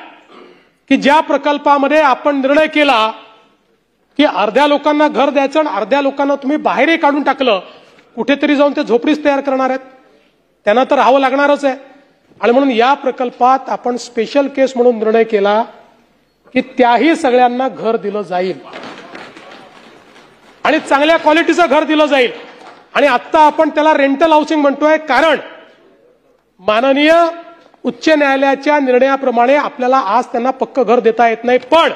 की ज्या प्रकल्पामध्ये आपण निर्णय केला की अर्ध्या लोकांना घर द्यायचं आणि अर्ध्या लोकांना तुम्ही बाहेरही काढून टाकलं, कुठेतरी जाऊन ते झोपडीच तयार करणार आहेत, त्यांना तर राहावं लागणारच आहे. आणि म्हणून या प्रकल्पात आपण स्पेशल केस म्हणून निर्णय केला की त्याही सगळ्यांना घर दिलं जाईल आणि चांगल्या क्वालिटीचं घर दिलं जाईल. आणि आता आपण त्याला रेंटल हाऊसिंग म्हणतोय, कारण माननीय उच्च न्यायालयाच्या निर्णयाप्रमाणे आपल्याला आज त्यांना पक्क घर देता येत नाही, पण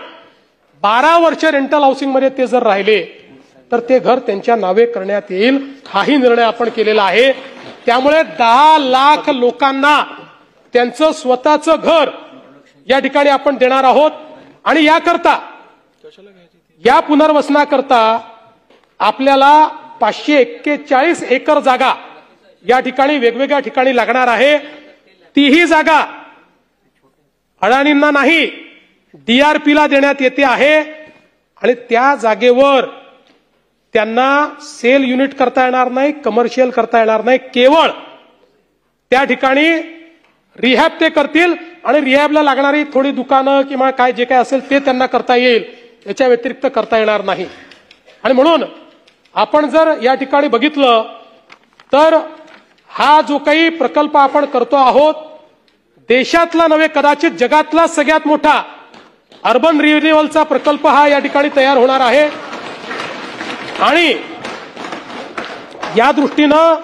12 वर्ष रेंटल हाऊसिंग मध्ये ते जर राहिले तर ते घर त्यांच्या नावे करण्यात येईल. हाही निर्णय आपण केलेला आहे. त्यामुळे 10 लाख लोकांना त्यांचं स्वतःचं घर या ठिकाणी आपण देणार आहोत. आणि याकरता, या पुनर्वसनाकरता आपल्याला 541 एकर जागा या ठिकाणी वेगवेगळ्या ठिकाणी लागणार आहे. तीही जागा अडाणींना नाही, DRPला देण्यात येते आहे. आणि त्या जागेवर त्यांना सेल युनिट करता येणार नाही, कमर्शियल करता येणार नाही, केवळ त्या ठिकाणी रिहॅब ते करतील आणि रिहॅबला लागणारी थोडी दुकानं किंवा काय जे काय असेल ते त्यांना करता येईल, याच्या व्यतिरिक्त करता येणार नाही. आणि म्हणून आपण जर या ठिकाणी बघितलं तर हा जो काही प्रकल्प आपण करतो आहोत, देशातला नव्हे कदाचित जगातला सगळ्यात मोठा अर्बन रिन्युअलचा प्रकल्प हा या ठिकाणी तयार होणार आहे. आणि या दृष्टीनं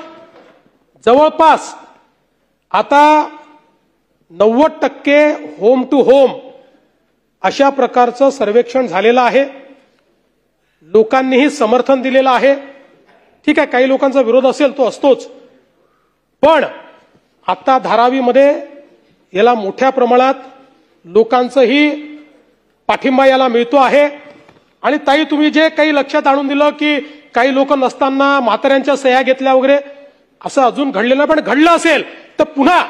जवळपास आता 90% होम टू होम अशा प्रकारचं सर्वेक्षण झालेलं आहे. लोकांनीही समर्थन दिलेलं आहे. ठीक आहे, काही लोकांचा विरोध असेल, तो असतोच, पण आता धारावीमध्ये याला मोठ्या प्रमाणात लोकांचंही पाठिंबा याला मिळतो आहे. आणि ताई, तुम्ही जे काही लक्षात आणून दिलं की काही लोक नसताना म्हाताऱ्यांच्या सह्या घेतल्या वगैरे, असं अजून घडलेलं नाही, पण घडलं असेल तर पुन्हा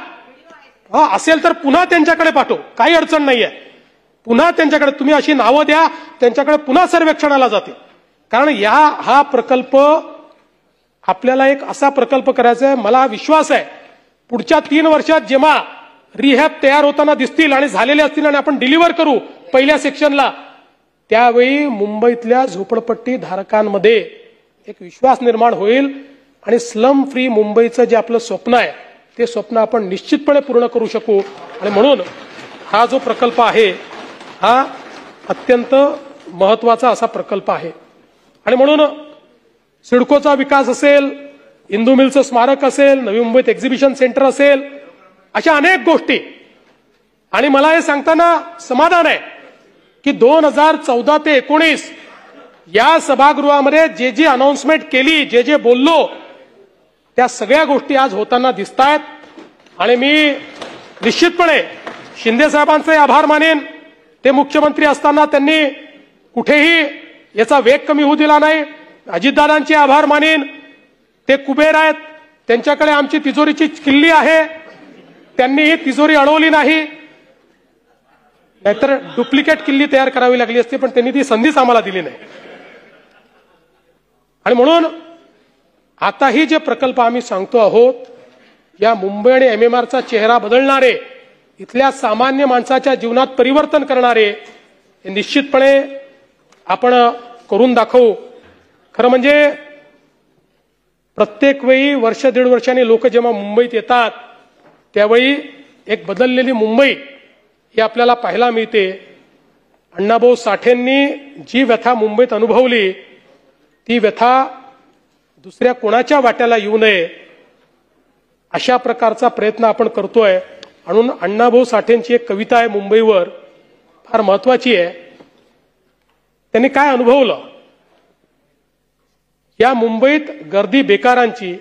असेल तर पुन्हा त्यांच्याकडे पाठव, काही अडचण नाहीये. पुन्हा त्यांच्याकडे तुम्ही अशी नावं द्या, त्यांच्याकडे पुन्हा सर्वेक्षणाला जाते. कारण हा प्रकल्प आपल्याला एक असा प्रकल्प करायचा आहे, मला विश्वास आहे पुढच्या 3 वर्षात जेव्हा रिहॅब तयार होताना दिसतील आणि झालेले असतील आणि आपण डिलिव्हर करू पहिल्या सेक्शनला, त्यावेळी मुंबईतल्या झोपडपट्टी धारकांमध्ये एक विश्वास निर्माण होईल आणि स्लम फ्री मुंबईचं जे आपलं स्वप्न आहे ते स्वप्न आपण निश्चितपणे पूर्ण करू शकू. आणि म्हणून हा जो प्रकल्प आहे हा अत्यंत महत्वाचा असा प्रकल्प आहे. आणि म्हणून सिडकोचा विकास असेल, इंदू मिलचं स्मारक असेल, नवी मुंबईत एक्झिबिशन सेंटर असेल, अशा अनेक गोष्टी. आणि मला हे सांगताना समाधान आहे की 2014 ते 19 या सभागृहामध्ये जे अनाउन्समेंट केली, जे बोललो, त्या सगळ्या गोष्टी आज होताना दिसतायत. आणि मी निश्चितपणे शिंदे साहेबांचे आभार मानेन. ते मुख्यमंत्री असताना त्यांनी कुठेही याचा वेग कमी होऊ दिला नाही. अजितदादांचे आभार मानेन, ते कुबेर आहेत, त्यांच्याकडे आमची तिजोरीची किल्ली आहे, त्यांनी ही तिजोरी अडवली नाही, नाहीतर डुप्लिकेट किल्ली तयार करावी लागली असती, पण त्यांनी ती संधीच आम्हाला दिली नाही. आणि म्हणून आताही जे प्रकल्प आम्ही सांगतो आहोत, या मुंबई आणि MMRचा चेहरा बदलणारे, इथल्या सामान्य माणसाच्या जीवनात परिवर्तन करणारे, हे निश्चितपणे आपण करून दाखवू. खरं म्हणजे प्रत्येक वेळी वर्ष दीड वर्षांनी लोक जेव्हा मुंबईत येतात त्यावेळी एक बदललेली मुंबई ही आपल्याला पाहायला मिळते. अण्णाभाऊ साठेंनी जी व्यथा मुंबईत अनुभवली ती व्यथा दुसऱ्या कोणाच्या वाट्याला येऊ नये अशा प्रकारचा प्रयत्न आपण करतोय. म्हणून अण्णाभाऊ साठेंची एक कविता आहे मुंबईवर, फार महत्वाची आहे. त्यांनी काय अनुभवलं? या मुंबईत गर्दी बेकारांची,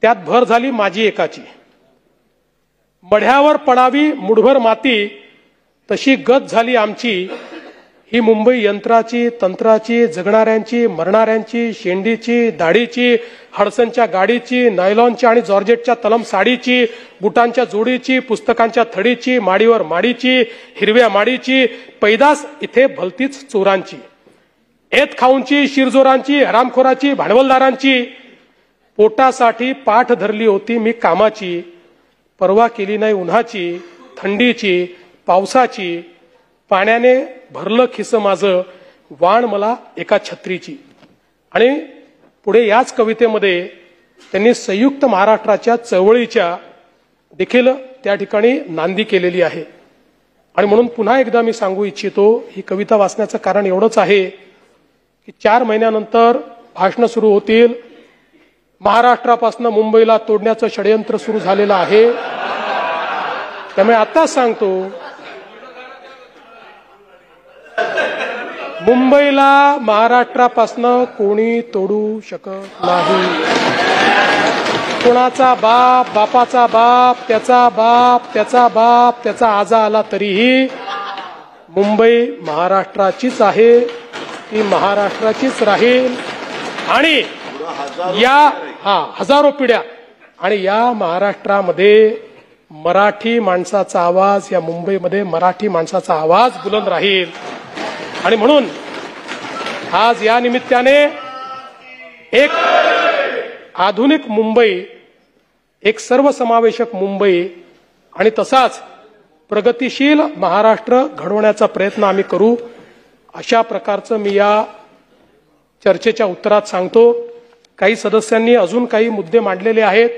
त्यात भर झाली माझी एकाची. मढ्यावर पडावी मुठभर माती, तशी गत झाली आमची. ही मुंबई यंत्राची, तंत्राची, जगणाऱ्यांची, मरणाऱ्यांची, शेंडीची, दाढीची, हडसनच्या गाडीची, नायलॉनच्या आणि जॉर्जेटच्या तलम साडीची, बुटांच्या जोडीची, पुस्तकांच्या थडीची, माडीवर माडीची, हिरव्या माडीची, पैदास इथे भलतीच चोरांची, एत खाऊंची, शिरजोरांची, हरामखोराची, भांडवलदारांची. पोटासाठी पाठ धरली होती मी कामाची, पर्वा केली नाही उन्हाची, थंडीची, पावसाची. पाण्याने भरलं खिसं माझं, वाण मला एका छत्रीची. आणि पुढे याच कवितेमध्ये त्यांनी संयुक्त महाराष्ट्राच्या चळवळीच्या देखील त्या ठिकाणी नांदी केलेली आहे. आणि म्हणून पुन्हा एकदा मी सांगू इच्छितो, ही कविता वाचण्याचं कारण एवढंच आहे की 4 महिन्यानंतर भाषणं सुरू होतील. महाराष्ट्रापासून मुंबईला तोडण्याचं षडयंत्र सुरू झालेलं आहे. त्यामुळे आता सांगतो, मुंबईला महाराष्ट्रापासून कोणी तोडू शकत नाही. कोणाचा बाप, बापाचा बाप, त्याचा बाप, त्याचा बाप, त्याचा आजा आला तरीही मुंबई महाराष्ट्राचीच आहे, ती महाराष्ट्राचीच राहील. आणि या हजारो पिढ्या, आणि या महाराष्ट्रामध्ये मराठी माणसाचा आवाज, या मुंबईमध्ये मराठी माणसाचा आवाज बुलंद राहील. आणि म्हणून आज या निमित्ताने एक आधुनिक मुंबई, एक सर्वसमावेशक मुंबई आणि तसाच प्रगतिशील महाराष्ट्र घडवण्याचा प्रयत्न आम्ही करू, अशा प्रकारचं मी या चर्चेच्या उत्तरात सांगतो. काही सदस्यांनी अजून काही मुद्दे मांडलेले आहेत,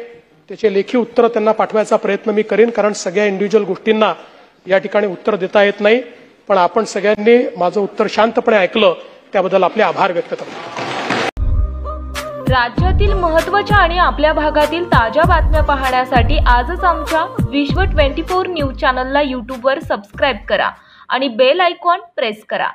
त्याचे लेखी उत्तर त्यांना पाठवायचा प्रयत्न मी करीन, कारण सगळ्या इंडिव्हिज्युअल गोष्टींना या ठिकाणी उत्तर देता येत नाही. पण आपण सगळ्यांनी माझं उत्तर शांतपणे ऐकलं त्याबद्दल आपले आभार व्यक्त करतो. राज्यातील महत्त्वाच्या आणि आपल्या भागातील ताज्या बातम्या पाहण्यासाठी आजच आमच्या विश्व 24 न्यूज चॅनलला यूट्यूबवर सबस्क्राईब करा आणि बेल आयकॉन प्रेस करा.